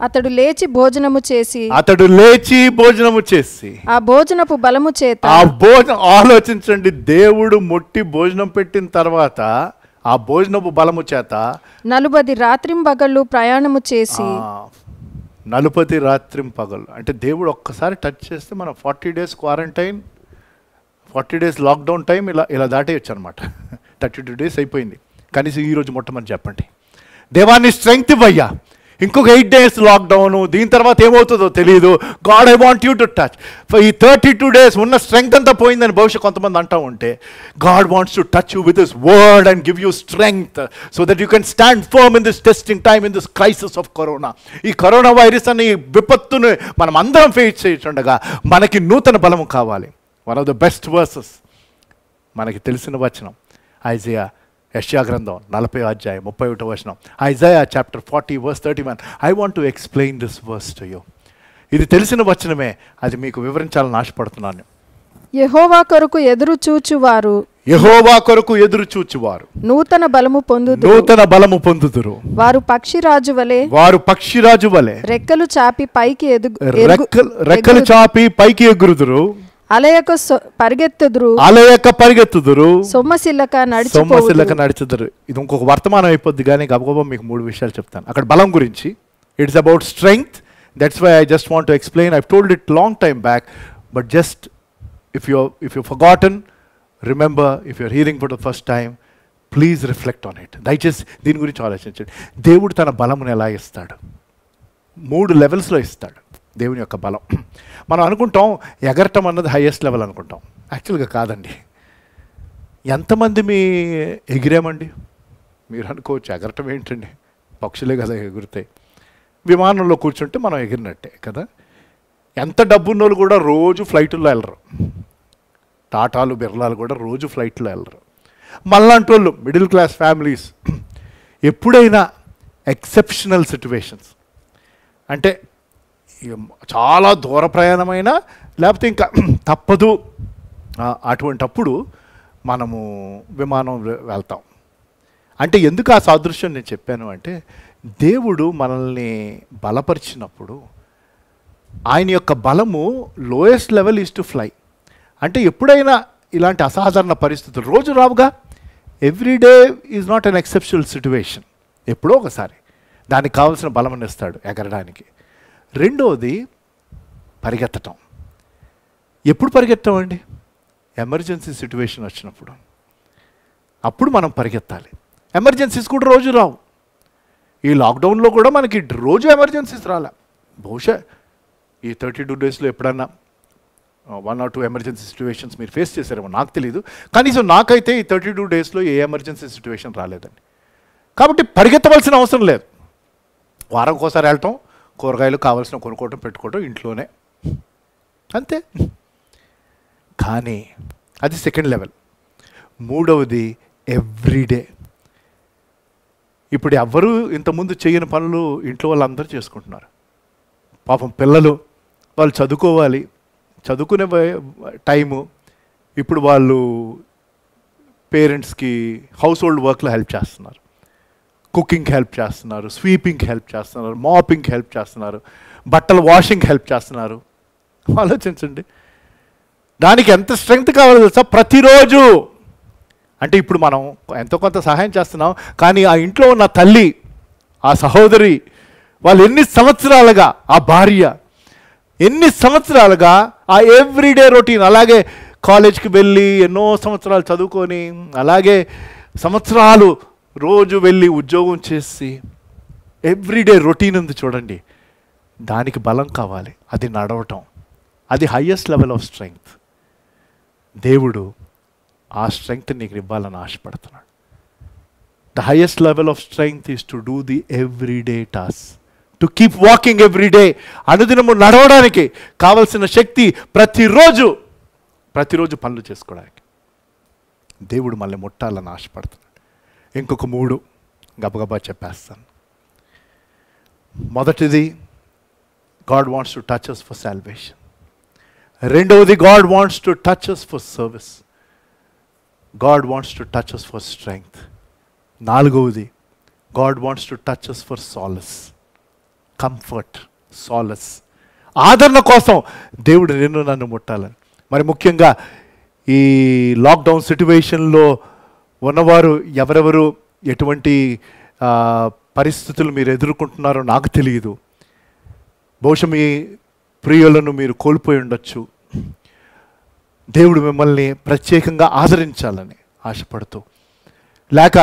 అతడు లేచి భోజనము చేసి అతడు లేచి భోజనము చేసి ఆ భోజనపు బలము చేత ఆ భోజనం, ఆలోచించండి, దేవుడు ముట్టి భోజనం పెట్టిన తర్వాత ఆ భోజనపు బలము చేత 40 రాత్రింబగళ్ళు ప్రయాణము చేసి 40 రాత్రింపగలు, అంటే దేవుడు ఒక్కసారి టచ్ చేస్తే మనం 40 days quarantine, 40 days lockdown time ఇలా దాటేయచ్చు అనమాట. 32 days అయిపోయింది. కనీసం ఈరోజు మొట్టమని చెప్పండి, దేవాన్ని స్ట్రెంగ్త్ ఇవ్వయ్యా, ఇంకొక 8 days లాక్డౌను, దీని తర్వాత ఏమవుతుందో తెలియదు. God, I want you to touch. ఈ 32 days ఉన్న స్ట్రెంగ్త్ అంతా పోయిందని బహుశా కొంతమంది అంటూ ఉంటే, God wants to touch you with his word and give you strength so that you can stand firm in this testing time, in this crisis of corona. ఈ corona virus అనే ఈ విపత్తును మనం అందరం ఫేస్ చేస్తుండగా మనకి నూతన బలము కావాలి. One of the best versus మనకి తెలిసిన వచనం ఐజయా, యెషయా గ్రంథం 40వ అధ్యాయం 31వ వచనం. Isaiah chapter 40 verse 31. I want to explain this verse to you. ఇది తెలిసిన వచనమే, అది మీకు వివరించాలని ఆశపడుతున్నాను. యెహోవా కొరకు ఎదురు చూచువారు, యెహోవా కొరకు ఎదురు చూచువారు నూతన బలము పొందుదురు, నూతన బలము పొందుదురు. వారు పక్షిరాజు వలె, వారు పక్షిరాజు వలె రెక్కలు చాపి పైకి రెక్కలు చాపి పైకి ఎగురుదురు, అలయక పరిగెత్తుదురు, అలయక పరిగెత్తుదురు, సొమ్మసిల్లక నడిచెదరు. ఇది ఇంకొక వర్తమానం అయిపోద్ది, కానీ గబగబా మీకు 3 విషయాలు చెప్తాను. అక్కడ బలం గురించి, it's about strength. That's why I just want to explain. I told it long time back, but just if you forgotten, remember. If you're hearing for the first time, please reflect on it. దయచేసి దీని గురించి ఆలోచించండి. దేవుడు తన బలమును ఎలా ఇస్తాడు? 3 లెవెల్స్లో ఇస్తాడు దేవుని యొక్క బలం. మనం అనుకుంటాం ఎగరటం అన్నది హైయెస్ట్ లెవెల్ అనుకుంటాం. యాక్చువల్గా కాదండి. ఎంతమంది మీ ఎగిరామండి? మీరు అనుకోవచ్చు ఎగరటం ఏంటండి, పక్షులే కదా ఎగురుతాయి. విమానంలో కూర్చుంటే మనం ఎగిరినట్టే కదా. ఎంత డబ్బున్నోళ్ళు కూడా రోజు ఫ్లైట్లో వెళ్ళరు. టాటాలు బిర్లాలు కూడా రోజు ఫ్లైట్లో వెళ్ళరు. మళ్ళాంటి వాళ్ళు మిడిల్ క్లాస్ ఫ్యామిలీస్ ఎప్పుడైనా ఎక్సెప్షనల్ సిచ్యువేషన్స్, అంటే చాలా దూర ప్రయాణమైనా లేకపోతే ఇంకా తప్పదు అటువంటప్పుడు మనము విమానం వెళ్తాం. అంటే ఎందుకు ఆ సాదృశ్యం నేను చెప్పాను అంటే, దేవుడు మనల్ని బలపరిచినప్పుడు ఆయన యొక్క బలము lowest level is to fly. అంటే ఎప్పుడైనా ఇలాంటి అసాధారణ పరిస్థితులు రోజు రావుగా. Every day is not an exceptional situation. ఎప్పుడో ఒకసారి దానికి కావాల్సిన బలం ఇస్తాడు ఎగరడానికి. రెండోది పరిగెత్తటం. ఎప్పుడు పరిగెత్తామండి? ఎమర్జెన్సీ సిచ్యువేషన్ వచ్చినప్పుడు. అప్పుడు మనం పరిగెత్తాలి. ఎమర్జెన్సీస్ కూడా రోజు రావు. ఈ లాక్డౌన్లో కూడా మనకి రోజు ఎమర్జెన్సీస్ రాలే. బహుశా ఈ 32 daysలో ఎప్పుడన్నా 1 or 2 ఎమర్జెన్సీ సిచ్యువేషన్స్ మీరు ఫేస్ చేశారేమో, నాకు తెలియదు. కనీసం నాకైతే ఈ 32 daysలో ఏ ఎమర్జెన్సీ సిచ్యువేషన్ రాలేదండి. కాబట్టి పరిగెత్తవలసిన అవసరం లేదు. వారం ఒకసారి వెళ్ళటం, కూరగాయలు కావాల్సిన కొనుక్కోవటం, పెట్టుకోవటం ఇంట్లోనే, అంతే. కానీ అది సెకండ్ లెవెల్. మూడవది ఎవ్రీడే. ఇప్పుడు ఎవ్వరూ ఇంతకుముందు చేయని పనులు ఇంట్లో వాళ్ళందరూ చేసుకుంటున్నారు. పాపం పిల్లలు వాళ్ళు చదువుకోవాలి, చదువుకునే టైము. ఇప్పుడు వాళ్ళు పేరెంట్స్కి హౌస్ హోల్డ్ వర్క్లో హెల్ప్ చేస్తున్నారు, కుకింగ్ హెల్ప్ చేస్తున్నారు, స్వీపింగ్ హెల్ప్ చేస్తున్నారు, మాపింగ్ హెల్ప్ చేస్తున్నారు, బట్టలు వాషింగ్ హెల్ప్ చేస్తున్నారు. ఆలోచించండి, దానికి ఎంత స్ట్రెంగ్త్ కావాలో తెలుసా? ప్రతిరోజు. అంటే ఇప్పుడు మనం ఎంతో కొంత సహాయం చేస్తున్నాం, కానీ ఆ ఇంట్లో ఉన్న తల్లి, ఆ సహోదరి, వాళ్ళు ఎన్ని సంవత్సరాలుగా, ఆ భార్య ఎన్ని సంవత్సరాలుగా ఆ ఎవ్రీడే రొటీన్, అలాగే కాలేజ్కి వెళ్ళి ఎన్నో సంవత్సరాలు చదువుకొని, అలాగే సంవత్సరాలు రోజు వెళ్ళి ఉద్యోగం చేసి ఎవ్రీడే రొటీన్ ఉంది చూడండి. దానికి బలం కావాలి, అది నడవటం. అది హయ్యెస్ట్ లెవెల్ ఆఫ్ స్ట్రెంగ్త్. దేవుడు ఆ స్ట్రెంగ్త్ నీకు ఇవ్వాలని ఆశపడుతున్నాడు. The highest level of strength is to do the everyday task, to keep walking every day, అనుదినము నడవడానికి కావలసిన శక్తి ప్రతిరోజు పనులు చేసుకోవడానికి దేవుడు మళ్ళీ ముట్టాలని ఆశపడుతున్నాడు. ఇంకొక 3 గబగబా చెప్పేస్తాను. మొదటిది, God wants to touch us for salvation. రెండవది, God wants to touch us for service. God wants to touch us for strength. నాలుగవది, God wants to touch us for solace, comfort, solace, ఆదరణ కోసం దేవుడు నిన్ను నన్ను ముట్టాలని. మరి ముఖ్యంగా ఈ లాక్డౌన్ సిట్యువేషన్లో ఉన్నవారు ఎవరెవరు ఎటువంటి పరిస్థితులు మీరు ఎదుర్కొంటున్నారో నాకు తెలియదు. బహుశా మీ ప్రియులను మీరు కోల్పోయి ఉండొచ్చు. దేవుడు మిమ్మల్ని ప్రత్యేకంగా ఆదరించాలని ఆశపడుతూ, లేక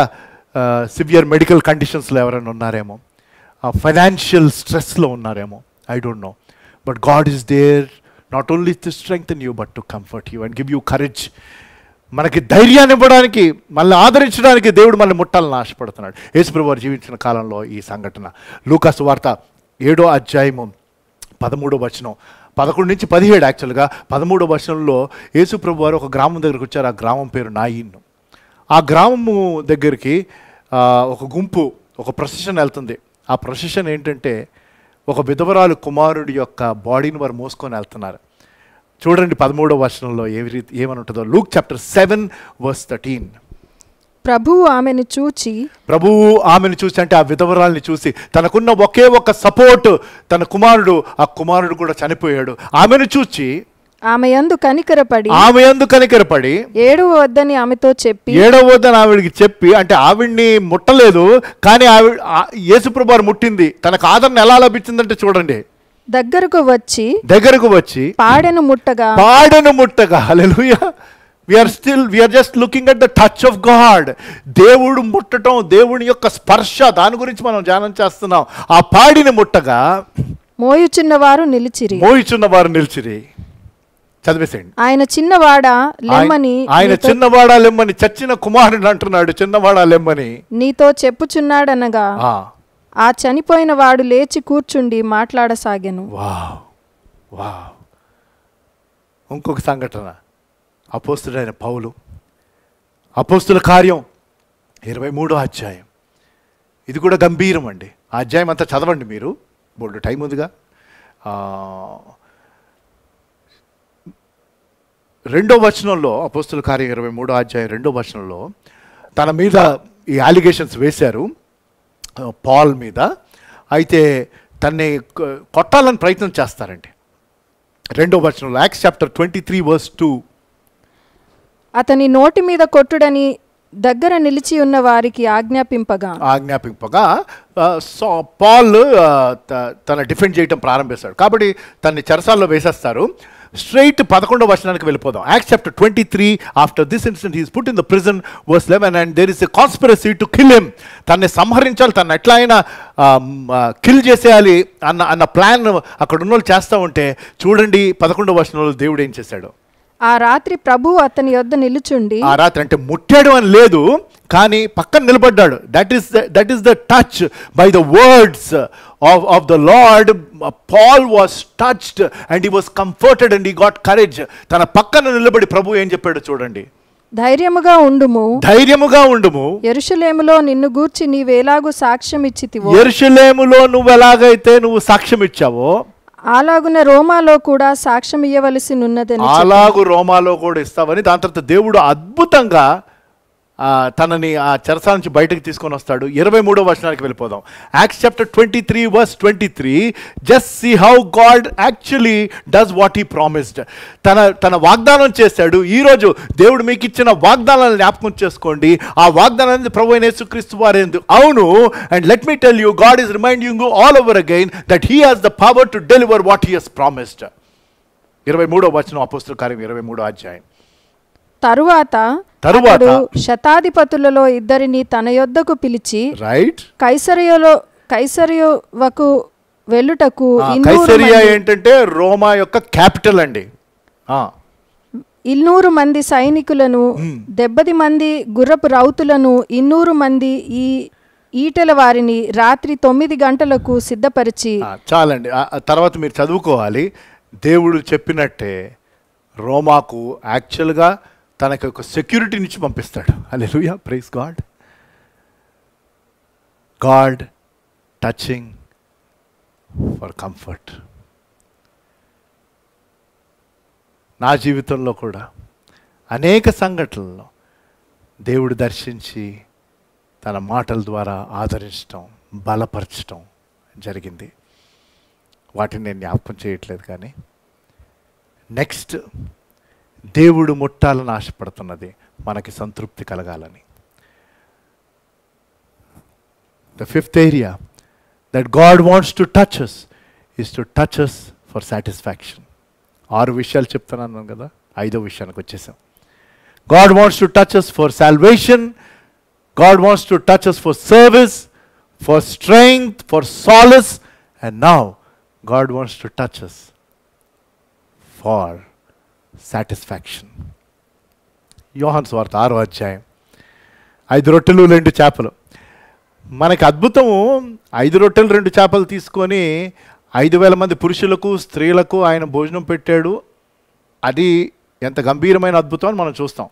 సివియర్ మెడికల్ కండిషన్స్లో ఎవరైనా ఉన్నారేమో, ఫైనాన్షియల్ స్ట్రెస్లో ఉన్నారేమో, I don't know. But God is there not only to strengthen you but to comfort you and give you courage. మనకి ధైర్యాన్ని ఇవ్వడానికి, మనల్ని ఆదరించడానికి దేవుడు మనల్ని ముట్టాలని ఆశపడుతున్నాడు. యేసుప్రభువు వారు జీవించిన కాలంలో ఈ సంఘటన లూకా సువార్త 7వ అధ్యాయము 13వ వచనం, 11 నుంచి 17 యాక్చువల్గా 13వ వచనంలో యేసుప్రభువు వారు ఒక గ్రామం దగ్గరికి వచ్చారు. ఆ గ్రామం పేరు నాయిన్. ఆ గ్రామము దగ్గరికి ఒక గుంపు, ఒక ప్రొసెషన్ వెళ్తుంది. ఆ ప్రొసెషన్ ఏంటంటే ఒక విధవరాలు కుమారుడి యొక్క బాడీని వారు మోసుకొని వెళ్తున్నారు. చూడండి 13వ వచనంలో ఏమని ఉంటుందో. Luke chapter 7:13. ప్రభువు ఆమెను చూచి అంటే ఆ విధవరాల్ని చూసి, తనకున్న ఒకే ఒక సపోర్ట్ తన కుమారుడు, ఆ కుమారుడు కూడా చనిపోయాడు. ఆమెను చూచి ఆమె యందు కనికరపడి ఏడవద్దని ఆవిడికి చెప్పి, అంటే ఆవిడ్ని ముట్టలేదు కానీ యేసుప్రభువు వారు ముట్టింది. తనకు ఆదరణ ఎలా లభించిందంటే చూడండి, దగ్గరకు వచ్చి పాడెను ముట్టగా. హల్లెలూయా. we are just looking at the touch of God. దేవుడు ముట్టడం, దేవుని యొక్క స్పర్శ, దాని గురించి మనం ధ్యానం చేస్తున్నాం. ఆ పాడిని ముట్టగా మోయుచున్నవారు నిలిచిరి. చదివేసేయండి. ఆయన చిన్నవాడా లెమ్మని చచ్చిన కుమారుడు అంటున్నాడు. చిన్నవాడా లెమ్మని నీతో చెప్పుచున్నాడనగా ఆ చనిపోయిన వాడు లేచి కూర్చుండి మాట్లాడసాగెను. వావ్. ఇంకొక సంఘటన, అపోస్తుడైన పౌలు, అపోస్తుల కార్యం 23వ అధ్యాయం. ఇది కూడా గంభీరం అండి. ఆ అధ్యాయం అంతా చదవండి మీరు, బోల్డ్ టైం ఉందిగా. 2వ వచనంలో, అపోస్తుల కార్యం 23వ అధ్యాయం 2వ వచనంలో తన మీద ఈ అలిగేషన్స్ వేశారు పాల్ మీద. అయితే తన్ని కొట్టాలని ప్రయత్నం చేస్తారండి. 2వ వచనంలో యాక్ట్స్ చాప్టర్ 23:2. అతని నోటి మీద కొట్టుడని దగ్గర నిలిచి ఉన్న వారికి ఆజ్ఞాపింపగా పాల్ తన డిఫెండ్ చేయటం ప్రారంభిస్తాడు. కాబట్టి తనని చెరసాల్లో వేసేస్తారు. స్ట్రైట్ 11వ వచనానికి వెళ్ళిపోదాం. Acts chapter 23. After this incident he is put in the prison, verse 11, and there is a conspiracy to kill him. తనని సంహరించాలి, తను ఎట్లా అయినా కిల్ చేసేయాలి అన్న ప్లాన్ అక్కడ ఉన్న వాళ్ళు చేస్తూ ఉంటే చూడండి 11వ వచనంలో దేవుడు ఏం చేశాడు. ఆ రాత్రి ప్రభువు అతని యొద్ద నిలుచుండి, ఆ రాత్రి అంటే ముట్టాడు అని లేదు కానీ పక్కన నిలబడ్డాడు. That is the touch by the words of the Lord. Paul was touched and he was comforted and he got courage. తన పక్కన నిలబడి ప్రభు ఏం చెప్పాడు చూడండి. ధైర్యముగా ఉండుము, యెరూషలేములో నిన్ను గూర్చి నీవేలాగూ సాక్ష్యం ఇచ్చితివో, యెరూషలేములో నువ్వు ఎలాగైతే నువ్వు సాక్ష్యం ఇచ్చావో అలాగున రోమాలో కూడా సాక్ష్యం ఇవ్వవలసి ఉన్నదని. అలాగు రోమాలో కూడా ఇస్తావని. దాని తర్వాత దేవుడు అద్భుతంగా తనని ఆ చెరసాల నుంచి బయటకు తీసుకొని వస్తాడు. 23వ వచనానికి వెళ్ళిపోదాం. Acts chapter 23:23. Just see how God actually does what he promised. తన వాగ్దానం చేశాడు. ఈరోజు దేవుడు మీకు ఇచ్చిన వాగ్దానాలను జ్ఞాపకం చేసుకోండి. ఆ వాగ్దానం అనేది ప్రభు అయిన యేసుక్రీస్తు వారేందు. అవును. And let me tell you, God is reminding you all over again that he has the power to deliver what he has promised. 23వ వచనం, అపోస్తలుల కార్యం 23వ అధ్యాయం. తరువాత శతాధిపతులలో ఇద్దరిని తన యొద్దకు పిలిచి, కైసరియకు వెళ్ళుటకు, కైసరియా ఏంటంటే రోమా యొక్క క్యాపిటల్ అండి. 200 మంది సైనికులను, 70 మంది గుర్రపు రౌతులను, 200 మంది ఈ ఈటెల వారిని రాత్రి 9 గంటలకు సిద్ధపరిచి. చాలండి, ఆ తర్వాత మీరు చదువుకోవాలి. దేవుడు చెప్పినట్టే రోమాకు యాక్చువల్గా తనకి ఒక సెక్యూరిటీ నుంచి పంపిస్తాడు. Hallelujah, praise God. God touching for comfort. నా జీవితంలో కూడా అనేక సంఘటనల్లో దేవుడు దర్శించి తన మాటల ద్వారా ఆదరించటం, బలపరచటం జరిగింది. వాటిని నేను జ్ఞాపకం చేయట్లేదు, కానీ నెక్స్ట్ దేవుడు ముట్టాలని ఆశపడుతున్నది మనకి సంతృప్తి కలగాలని. The fifth area that God wants to touch us is to touch us for satisfaction. 6 విషయాలు చెప్తున్నాను కదా, 5వ విషయానికి వచ్చేసాం. God wants to touch us for salvation. God wants to touch us for service, for strength, for solace, and now God wants to touch us for satisfaction. యోహాను సువార్త 6వ అధ్యాయం. 5 రొట్టెలు 2 చేపలు. మనకి అద్భుతము, 5 రొట్టెలు 2 చేపలు తీసుకొని 5,000 మంది పురుషులకు స్త్రీలకు ఆయన భోజనం పెట్టాడు. అది ఎంత గంభీరమైన అద్భుతం అని మనం చూస్తాం.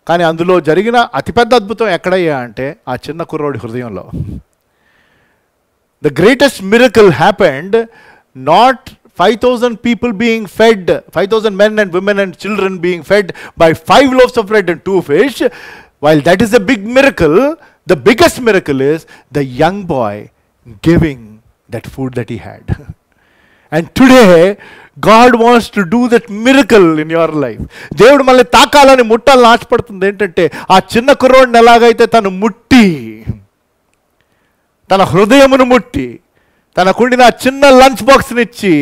కానీ అందులో జరిగిన అతిపెద్ద అద్భుతం ఎక్కడయ్యా అంటే ఆ చిన్న కుర్రోడి హృదయంలో. The greatest miracle happened not 5,000 people being fed, 5,000 men and women and children being fed by 5 loaves of bread and 2 fish. While that is a big miracle, the biggest miracle is the young boy giving that food that he had. And today God wants to do that miracle in your life. దేవుడు మళ్ళీ తాకాలని, ముట్టాలని ఆశపడుతుంది. ఏంటంటే ఆ చిన్న కుర్రోడిని ఎలాగైతే తను ముట్టి, తన హృదయమును ముట్టి, తనకుండిన చిన్న లంచ్ బాక్స్ని ఇచ్చి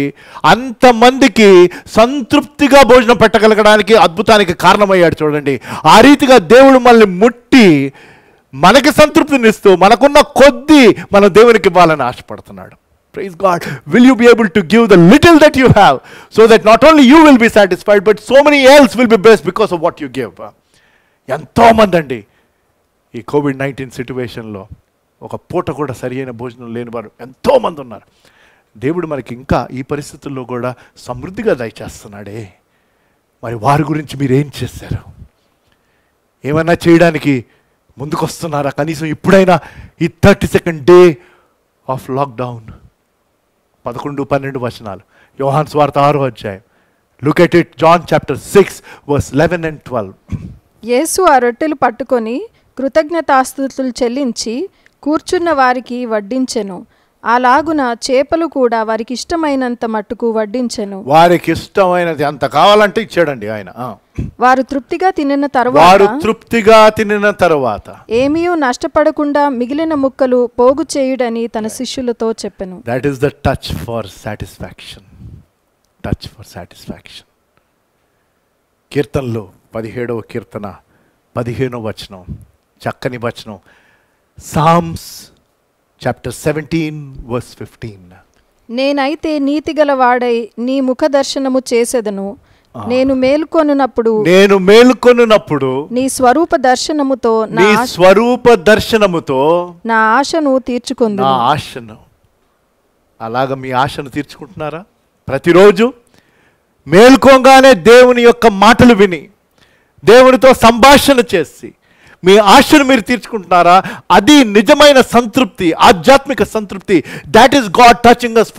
అంతమందికి సంతృప్తిగా భోజనం పెట్టగలగడానికి, అద్భుతానికి కారణమయ్యాడు. చూడండి, ఆ రీతిగా దేవుడు మళ్ళీ ముట్టి మనకి సంతృప్తినిస్తూ మనకున్న కొద్దీ మన దేవునికి ఇవ్వాలని ఆశపడుతున్నాడు. Praise God. Will you be able to give the little that you have so that not only you will be satisfied but so many else will be blessed because of what you give? ఎంతోమంది అండి ఈ COVID-19 సిట్యువేషన్లో ఒక పూట కూడా సరి అయిన భోజనం లేని వారు ఎంతోమంది ఉన్నారు. దేవుడు మనకి ఇంకా ఈ పరిస్థితుల్లో కూడా సమృద్ధిగా దయచేస్తున్నాడే. మరి వారి గురించి మీరు ఏం చేశారు? ఏమన్నా చేయడానికి ముందుకొస్తున్నారా? కనీసం ఇప్పుడైనా ఈ 32nd డే ఆఫ్ లాక్డౌన్. 11-12 వచనాలు, యోహాను సువార్త 6వ అధ్యాయం. Look at it, John chapter 6 verse 11 and 12. Yesu ఆ రొట్టెలు పట్టుకొని కృతజ్ఞతాస్తుతులు చెల్లించి కూర్చున్న వారికి వడ్డించెను. అలాగున చేపలు కూడా వారికి ఇష్టమైనంత మట్టుకు వడ్డించెను. వారికి ఇష్టమైనది అంత కావాలంటే ఇచ్చాడండి ఆయన. వారు తృప్తిగా తినిన తరువాత ఏమీ నష్టపడకుండా మిగిలిన ముక్కలు పోగు చేయుడని తన శిష్యులతో చెప్పెను. That is the touch for satisfaction. Touch for satisfaction. కీర్తనలో 17వ కీర్తన 15వ వచనం, చక్కని వచనం. Psalms chapter 17 verse 15. నేనైతే నీతిగల వాడై నీ ముఖ దర్శనము చేసేదను. నేను మేలుకొనున్నప్పుడు నీ స్వరూప దర్శనముతో నా ఆశను తీర్చుకుందును. నా ఆశను, అలాగా మీ ఆశను తీర్చుకుంటున్నారా? ప్రతిరోజు మేల్కోగానే దేవుని యొక్క మాటలు విని, దేవునితో సంభాషణ చేసి మీ ఆశను మీరు తీర్చుకుంటున్నారా? అది నిజమైన సంతృప్తి, ఆధ్యాత్మిక సంతృప్తి. That is God touching us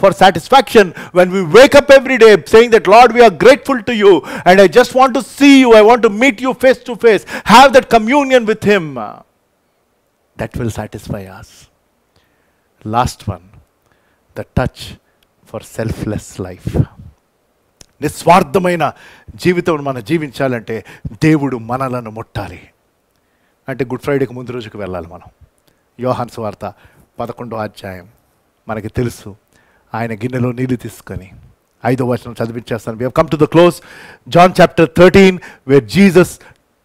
for satisfaction when we wake up every day saying that Lord, we are grateful to you and I just want to see you, I want to meet you face to face, have that communion with him. That will satisfy us. Last one, the touch for selfless life. నిస్వార్థమైన జీవితం మనం జీవించాలంటే దేవుడు మనలను ముట్టాలి. అంటే good ఫ్రైడేకి ముందు రోజుకి వెళ్ళాలి మనం. యోహాను సువార్త 11వ అధ్యాయం మనకి తెలుసు. ఆయన గిన్నెలో నీళ్లు తీసుకొని 5వ వచనం చదివించేస్తాను. We have come to the close. John chapter 13 where Jesus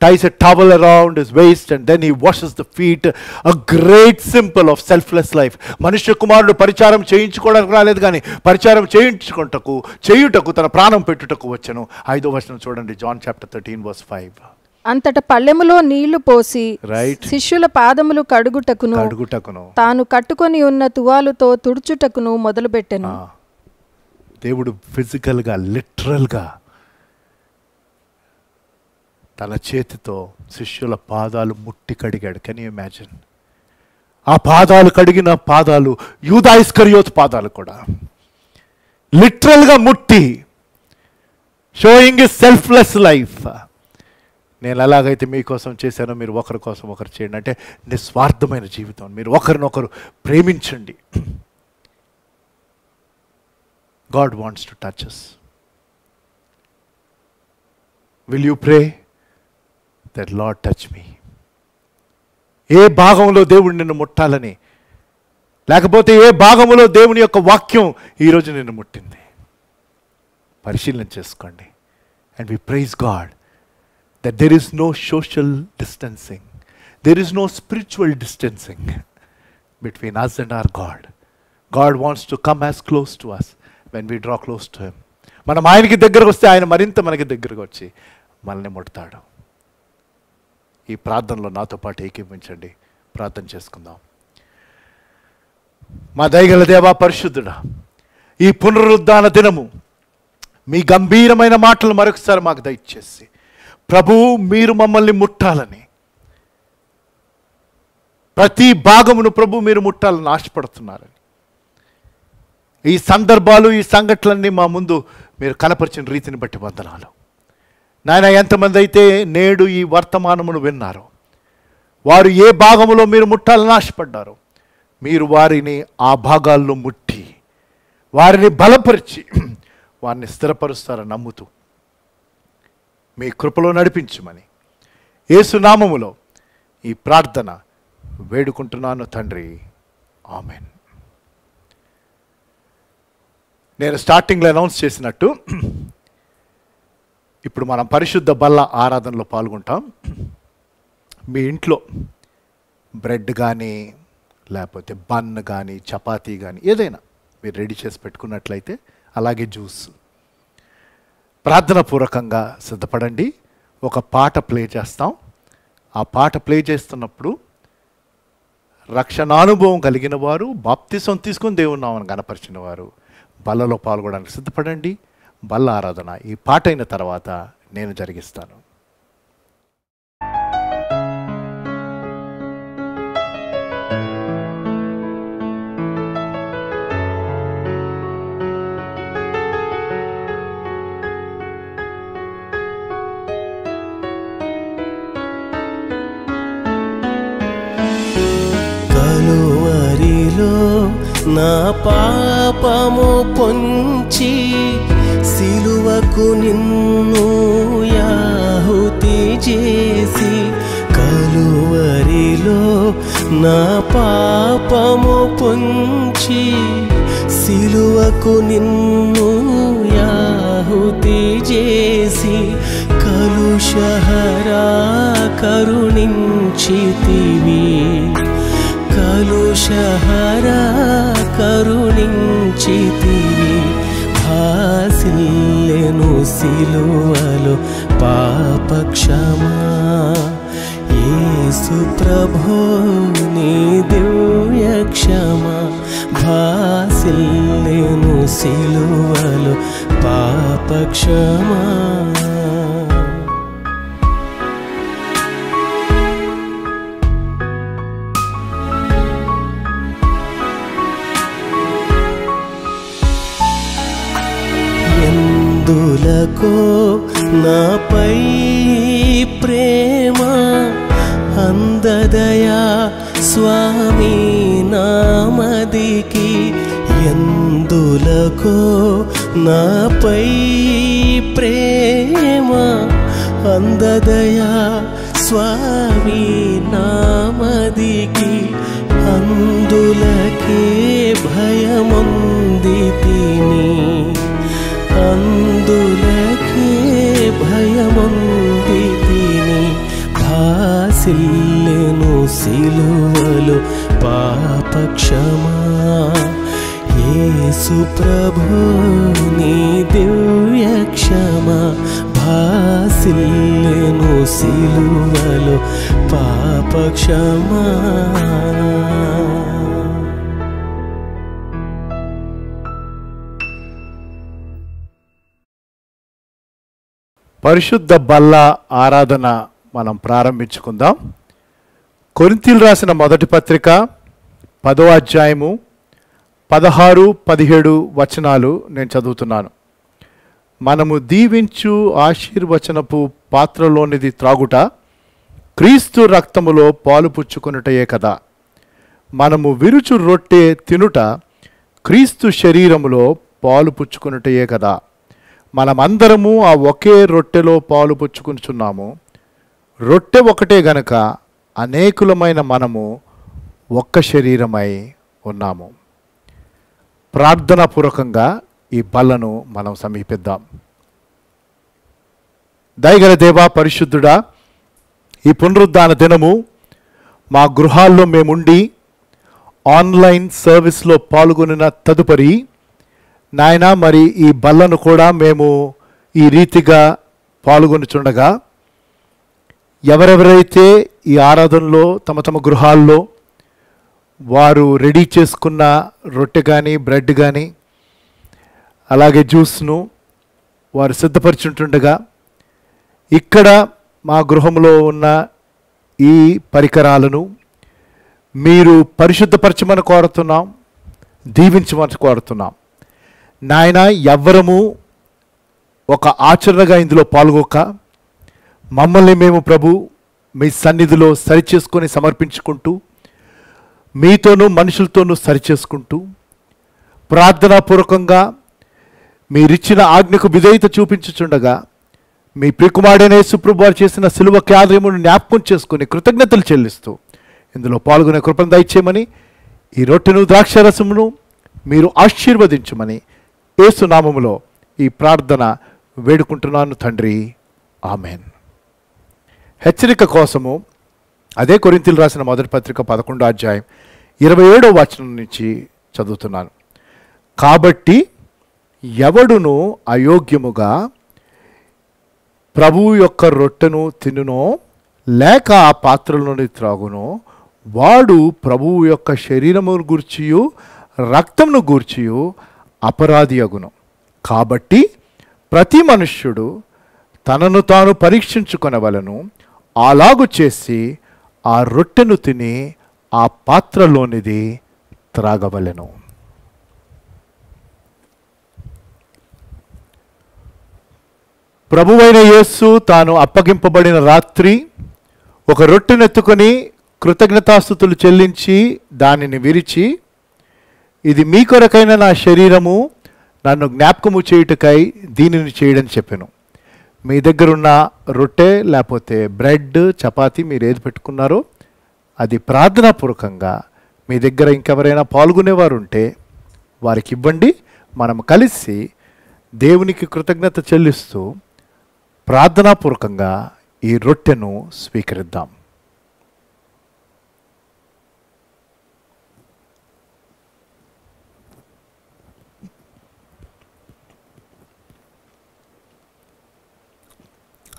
ties a towel around his waist and then he washes the feet. A great symbol of selfless life. మనుష్య కుమారుడు పరిచారం చేయించుకోవడానికి రాలేదు, కానీ పరిచారం చేయుటకు తన ప్రాణం పెట్టుటకు వచ్చెను. 5వ వచనం చూడండి, జాన్ చాప్టర్ 13 verse 5. అంతట పళ్ళెములో నీళ్లు పోసి రైట్, శిష్యుల పాదములు కడుగుటకును తాను కట్టుకొని ఉన్న తువాలుతో తుడుచుటకును మొదలుపెట్టెను. దేవుడు ఫిజికల్గా, లిటరల్గా తన చేతితో శిష్యుల పాదాలు ముట్టి కడిగాడు. Can you imagine? ఆ పాదాలు కడిగిన పాదాలు యూదా ఇస్కరియోతు పాదాలు కూడా లిటరల్గా ముట్టి, షోయింగ్ ఎ సెల్ఫ్లెస్ లైఫ్. నేను ఎలాగైతే మీకోసం చేశానో మీరు ఒకరి కోసం ఒకరు చేయండి అంటే నిస్వార్థమైన జీవితం. మీరు ఒకరినొకరు ప్రేమించండి. God wants to touch us. Will you pray that Lord touch me? ఏ భాగంలో దేవుడు నిన్ను ముట్టాలని, లేకపోతే ఏ భాగంలో దేవుని యొక్క వాక్యం ఈరోజు నిన్ను ముట్టింది పరిశీలన చేసుకోండి. And we praise God that there is no social distancing, there is no spiritual distancing between us and our God. God wants to come as close to us when we draw close to him. మనం ఆయనకి దగ్గరకు వస్తే ఆయన మరింత మనకి దగ్గరకు వచ్చి మనల్ని ముడతాడు. ఈ ప్రార్థనలో నాతో పాటు ఏకీభవించండి, ప్రార్థన చేసుకుందాం. మా దయగల దేవా, పరిశుద్ధుడా, ఈ పునరుద్ధాన దినము మీ గంభీరమైన మాటలు మరొకసారి మాకు దయచేసి, ప్రభు మీరు మమ్మల్ని ముట్టాలని, ప్రతి భాగమును ప్రభు మీరు ముట్టాలని ఆశపడుతున్నారని, ఈ సందర్భాలు, ఈ సంఘటనలన్నీ మా ముందు మీరు కనపరిచిన రీతిని బట్టి వందనాలు నాయన. ఎంతమంది అయితే నేడు ఈ వర్తమానమును విన్నారో, వారు ఏ భాగములో మీరు ముట్టాలని ఆశపడ్డారో, మీరు వారిని ఆ భాగాల్లో ముట్టి వారిని బలపరిచి వారిని స్థిరపరుస్తారని నమ్ముతూ మీ కృపలో నడిపించమని యేసు నామములో ఈ ప్రార్థన వేడుకుంటున్నాను తండ్రి, ఆమెన్. నేను స్టార్టింగ్లో అనౌన్స్ చేసినట్టు ఇప్పుడు మనం పరిశుద్ధ బల్ల ఆరాధనలో పాల్గొంటాం. మీ ఇంట్లో బ్రెడ్ కానీ, లేకపోతే బన్ కానీ, చపాతీ కానీ ఏదైనా మీరు రెడీ చేసి పెట్టుకున్నట్లయితే, అలాగే జ్యూస్, ప్రార్థన పూర్వకంగా సిద్ధపడండి. ఒక పాట ప్లే చేస్తాం. ఆ పాట ప్లే చేస్తున్నప్పుడు రక్షణానుభవం కలిగిన వారు, బాప్తిసం తీసుకుని దేవుని నామమున గణపరిచిన వారు బల్లలో పాల్గొనడానికి సిద్ధపడండి. బల్ల ఆరాధన ఈ పాట అయిన తర్వాత నేను జరిగిస్తాను. కలువరిలో నా పాపము పొంచి సిలువకు నిన్ను యాహుతి చేసి, కలువరిలో నా పాపము పొంచి సిలువకు నిన్ను యాహుతి చేసి, కలుషహరా కరుణించితివి, కలుషహరా కరుణించితివి. భాసిల్లెను సిలువలో పాపక్షమా, యేసు ప్రభో నీ దివ్య క్షమా. భాసిల్లెను సిలువలో పాపక్షమా. ఎందులకో నాపై ప్రేమ అందదయా స్వామి నామదికి, ఎందులకో నాపై ప్రేమ అందదయా స్వామి నామదికి. అందులకే భయముందితిని, అందులకే భయముందితిని. భాసిల్లెను సిలువలో పాపక్షమా, యేసు ప్రభో నీ దివ్య క్షమా. భాసిల్లెను సిలువలో పాప క్షమా. పరిశుద్ధ బల్ల ఆరాధన మనం ప్రారంభించుకుందాం. కొరింథీయులకు రాసిన మొదటి పత్రిక 10వ అధ్యాయము 16, 17 వచనాలు నేను చదువుతున్నాను. మనము దీవించు ఆశీర్వచనపు పాత్రలోనిది త్రాగుట క్రీస్తు రక్తములో పాలు పుచ్చుకొనుటయే కదా. మనము విరుచు రొట్టె తినుట క్రీస్తు శరీరములో పాలు పుచ్చుకొనుటయే కదా. మనమందరము ఆ ఒకే రొట్టెలో పాలు పుచ్చుకుంటున్నాము. రొట్టె ఒకటే గనక అనేకులమైన మనము ఒక్క శరీరమై ఉన్నాము. ప్రార్థనాపూర్వకంగా ఈ బల్లను మనం సమీపిద్దాం. దయగల దేవా, పరిశుద్ధుడా, ఈ పునరుద్ధాన దినము మా గృహాల్లో మేముండి ఆన్లైన్ సర్వీస్లో పాల్గొనిన తదుపరి నాయన, మరి ఈ బల్లను కూడా మేము ఈ రీతిగా పాల్గొనుచుండగా ఎవరెవరైతే ఈ ఆరాధనలో తమ తమ గృహాల్లో వారు రెడీ చేసుకున్న రొట్టె కానీ బ్రెడ్ కానీ అలాగే జ్యూస్ను వారు సిద్ధపరిచుంటుండగా ఇక్కడ మా గృహంలో ఉన్న ఈ పరికరాలను మీరు పరిశుద్ధపరచమని కోరుతున్నాం, దీవించమని కోరుతున్నాం. నాయన, ఎవ్వరము ఒక ఆచరణగా ఇందులో పాల్గొక మమ్మల్ని మేము ప్రభు మీ సన్నిధిలో సరిచేసుకొని సమర్పించుకుంటూ మీతోనూ మనుషులతోనూ సరిచేసుకుంటూ ప్రార్థనాపూర్వకంగా మీరిచ్చిన ఆజ్ఞకు విధేయత చూపించుచుండగా మీ ప్రియకుమారుడైన యేసు ప్రభువు వారు చేసిన సిలువ కార్యమును జ్ఞాపకం చేసుకుని కృతజ్ఞతలు చెల్లిస్తూ ఇందులో పాల్గొనే కృపను దయచేయమని, ఈ రొట్టెను ద్రాక్షారసమును మీరు ఆశీర్వదించమని యేసు నామములో ఈ ప్రార్థన వేడుకుంటున్నాను తండ్రి, ఆమెన్. హెచ్చరిక కోసము అదే కొరింథీయులకు రాసిన మొదటి పత్రిక 11వ అధ్యాయం 27వ వచనం నుంచి చదువుతున్నాను. కాబట్టి ఎవడును అయోగ్యముగా ప్రభువు యొక్క రొట్టెను తినునో లేక ఆ పాత్రలోని త్రాగునో వాడు ప్రభువు యొక్క శరీరమును గూర్చియు రక్తమును గూర్చియు అపరాధి అగును. కాబట్టి ప్రతి మనుష్యుడు తనను తాను పరీక్షించుకొనవలెను. అలాగు చేసి ఆ రొట్టెను తిని ఆ పాత్రలోనిది త్రాగవలెను. ప్రభువైన యేసు తాను అప్పగింపబడిన రాత్రి ఒక రొట్టెనెత్తుకొని కృతజ్ఞతాస్తుతులు చెల్లించి దానిని విరిచి, ఇది మీ కొరకైన నా శరీరము, నన్ను జ్ఞాపకము చేయుటకై దీనిని చేయడని చెప్పాను. మీ దగ్గరున్న రొట్టె లేకపోతే బ్రెడ్, చపాతీ మీరు ఏది పెట్టుకున్నారో అది ప్రార్థనాపూర్వకంగా మీ దగ్గర ఇంకెవరైనా పాల్గొనేవారు ఉంటే వారికి ఇవ్వండి. మనం కలిసి దేవునికి కృతజ్ఞత చెల్లిస్తూ ప్రార్థనాపూర్వకంగా ఈ రొట్టెను స్వీకరిద్దాం.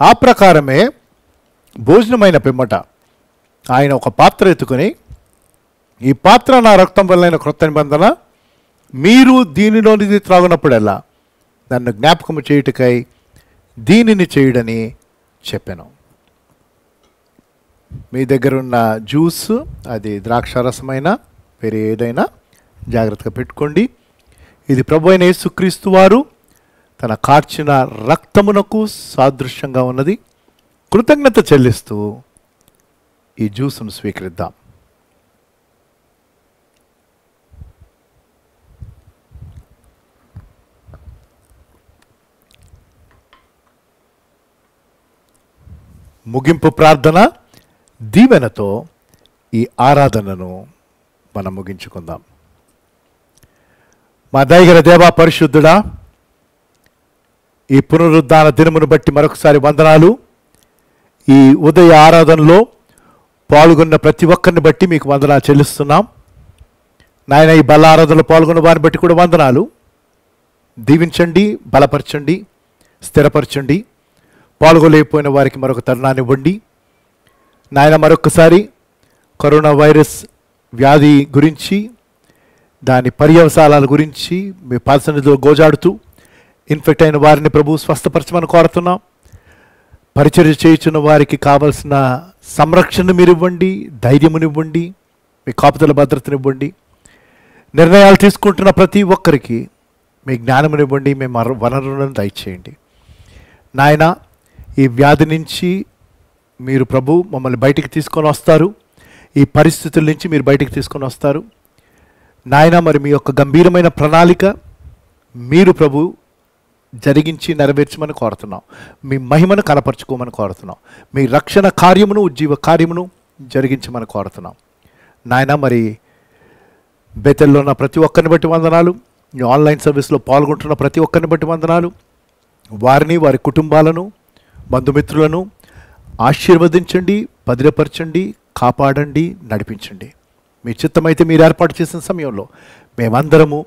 ఆ ప్రకారమే భోజనమైన పిమ్మట ఆయన ఒక పాత్ర ఎత్తుకొని, ఈ పాత్ర నా రక్తం వల్లైన క్రొత్త నిబంధన, మీరు దీనిలోనిది త్రాగునప్పుడల్లా నన్ను జ్ఞాపకము చేయుటకై దీనిని చేయుడని చెప్పాను. మీ దగ్గర ఉన్న జ్యూస్, అది ద్రాక్షారసమైన వేరే ఏదైనా జాగ్రత్తగా పెట్టుకోండి. ఇది ప్రభువైన యేసుక్రీస్తు వారు తన కార్చిన రక్తమునకు సాదృశ్యంగా ఉన్నది. కృతజ్ఞత చెల్లిస్తూ ఈ జ్యూస్ను స్వీకరిద్దాం. ముగింపు ప్రార్థన దీవెనతో ఈ ఆరాధనను మనం ముగించుకుందాం. మా దయగల దేవా, పరిశుద్ధుడా, ఈ పునరుద్ధాన దినమును బట్టి మరొకసారి వందనాలు. ఈ ఉదయ ఆరాధనలో పాల్గొన్న ప్రతి ఒక్కరిని బట్టి మీకు వందనాలు చెల్లిస్తున్నాం నాయన. ఈ బల ఆరాధనలో పాల్గొన్న వారిని బట్టి కూడా వందనాలు. దీవించండి, బలపరచండి, స్థిరపరచండి. పాల్గొలేకపోయిన వారికి మరొక తరుణాన్ని ఇవ్వండి నాయన. మరొకసారి కరోనా వైరస్ వ్యాధి గురించి, దాని పర్యవసానాల గురించి మీ పాదసన్నిధిలో గోజాడుతూ ఇన్ఫెక్ట్ అయిన వారిని ప్రభు స్వస్థపరచమని కోరుతున్నాం. పరిచర్య చేయుచున్న వారికి కావలసిన సంరక్షణ మీరు ఇవ్వండి, ధైర్యమునివ్వండి, మీ కాపుదల భద్రతనివ్వండి. నిర్ణయాలు తీసుకుంటున్న ప్రతి ఒక్కరికి మీ జ్ఞానమునివ్వండి, మీ వనరులను దయచేయండి నాయన. ఈ వ్యాధి నుంచి మీరు ప్రభు మమ్మల్ని బయటికి తీసుకొని వస్తారు, ఈ పరిస్థితుల నుంచి మీరు బయటికి తీసుకొని వస్తారు నాయన. మరి మీ యొక్క గంభీరమైన ప్రణాళిక మీరు ప్రభు జరిగించి నెరవేర్చమని కోరుతున్నాం. మీ మహిమను కనపరుచుకోమని కోరుతున్నాం. మీ రక్షణ కార్యమును, ఉజ్జీవ కార్యమును జరిగించమని కోరుతున్నాం నాయన. మరి బేతెల్లో ఉన్న ప్రతి ఒక్కరిని బట్టి వందనాలు. ఈ ఆన్లైన్ సర్వీస్లో పాల్గొంటున్న ప్రతి ఒక్కరిని బట్టి వందనాలు. వారిని, వారి కుటుంబాలను, బంధుమిత్రులను ఆశీర్వదించండి, భద్రపరచండి, కాపాడండి, నడిపించండి. మీ చిత్తమైతే మీరు ఏర్పాటు చేసిన సమయంలో మేమందరము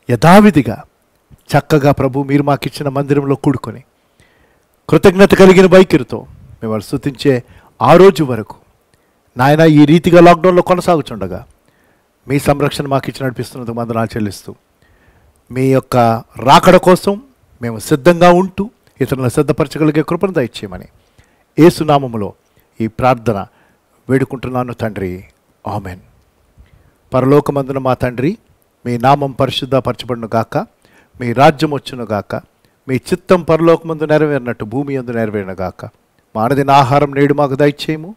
యథావిధిగా చక్కగా ప్రభు మీరు మాకు ఇచ్చిన మందిరంలో కూడుకొని కృతజ్ఞత కలిగిన వైఖరితో మేము స్తుతించే ఆ రోజు వరకు నాయన ఈ రీతిగా లాక్డౌన్లో కొనసాగుతుండగా మీ సంరక్షణ మాకు ఇచ్చి నడిపిస్తున్నందుకు వందనాలు చెల్లిస్తూ మీ యొక్క రాకడ కోసం మేము సిద్ధంగా ఉంటూ ఇతరులను సిద్ధపరచగలిగే కృపను దయచేయమని యేసు నామములో ఈ ప్రార్థన వేడుకుంటున్నాను తండ్రి, ఆమెన్. పరలోకమందున మా తండ్రి, మీ నామం పరిశుద్ధపరచబడును గాక, మీ రాజ్యం వచ్చును గాక, మీ చిత్తం పరలోకమందు నెరవేరినట్టు భూమి యందు నెరవేరును గాక. మా అనుదిన ఆహారం నేడు మాకు దయచేయము.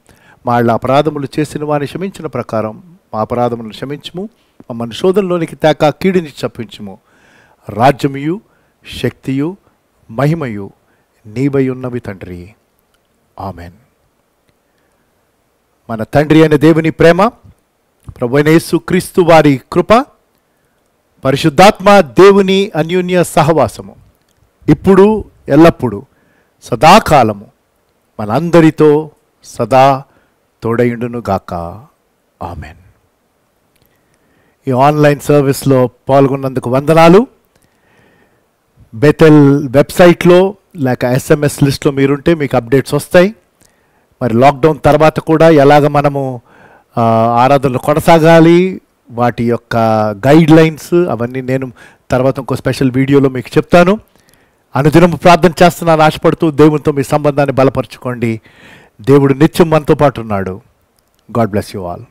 మా అపరాధములు చేసిన వారిని క్షమించిన ప్రకారం మా అపరాధములను క్షమించుము. మమ్మల్ని శోధనలోనికి తేక కీడుని చప్పించుము. రాజ్యముయు, శక్తియు, మహిమయు నీవై ఉన్నవి తండ్రి, ఆమెన్. మన తండ్రి అయిన దేవుని ప్రేమ, ప్రభువైన యేసు క్రీస్తు వారి కృప, పరిశుద్ధాత్మ దేవుని అన్యోన్య సహవాసము ఇప్పుడు ఎల్లప్పుడూ సదాకాలము మనందరితో సదా తోడయుండును గాక, ఆమెన్. ఈ ఆన్లైన్ సర్వీస్లో పాల్గొన్నందుకు వందనాలు. బెతెల్ వెబ్సైట్లో లేక SMS లిస్ట్లో మీరుంటే మీకు అప్డేట్స్ వస్తాయి. మరి లాక్డౌన్ తర్వాత కూడా ఎలాగ మనము ఆరాధనలు కొనసాగాలి, వాటి యొక్క గైడ్ లైన్స్ అవన్నీ నేను తర్వాత ఇంకో స్పెషల్ వీడియోలో మీకు చెప్తాను. అనుదినం ప్రార్థన చేస్తున్నాను ఆశపడుతూ దేవునితో మీ సంబంధాన్ని బలపరచుకోండి. దేవుడు నిత్యం మనతో పాటు ఉన్నాడు. God bless you all.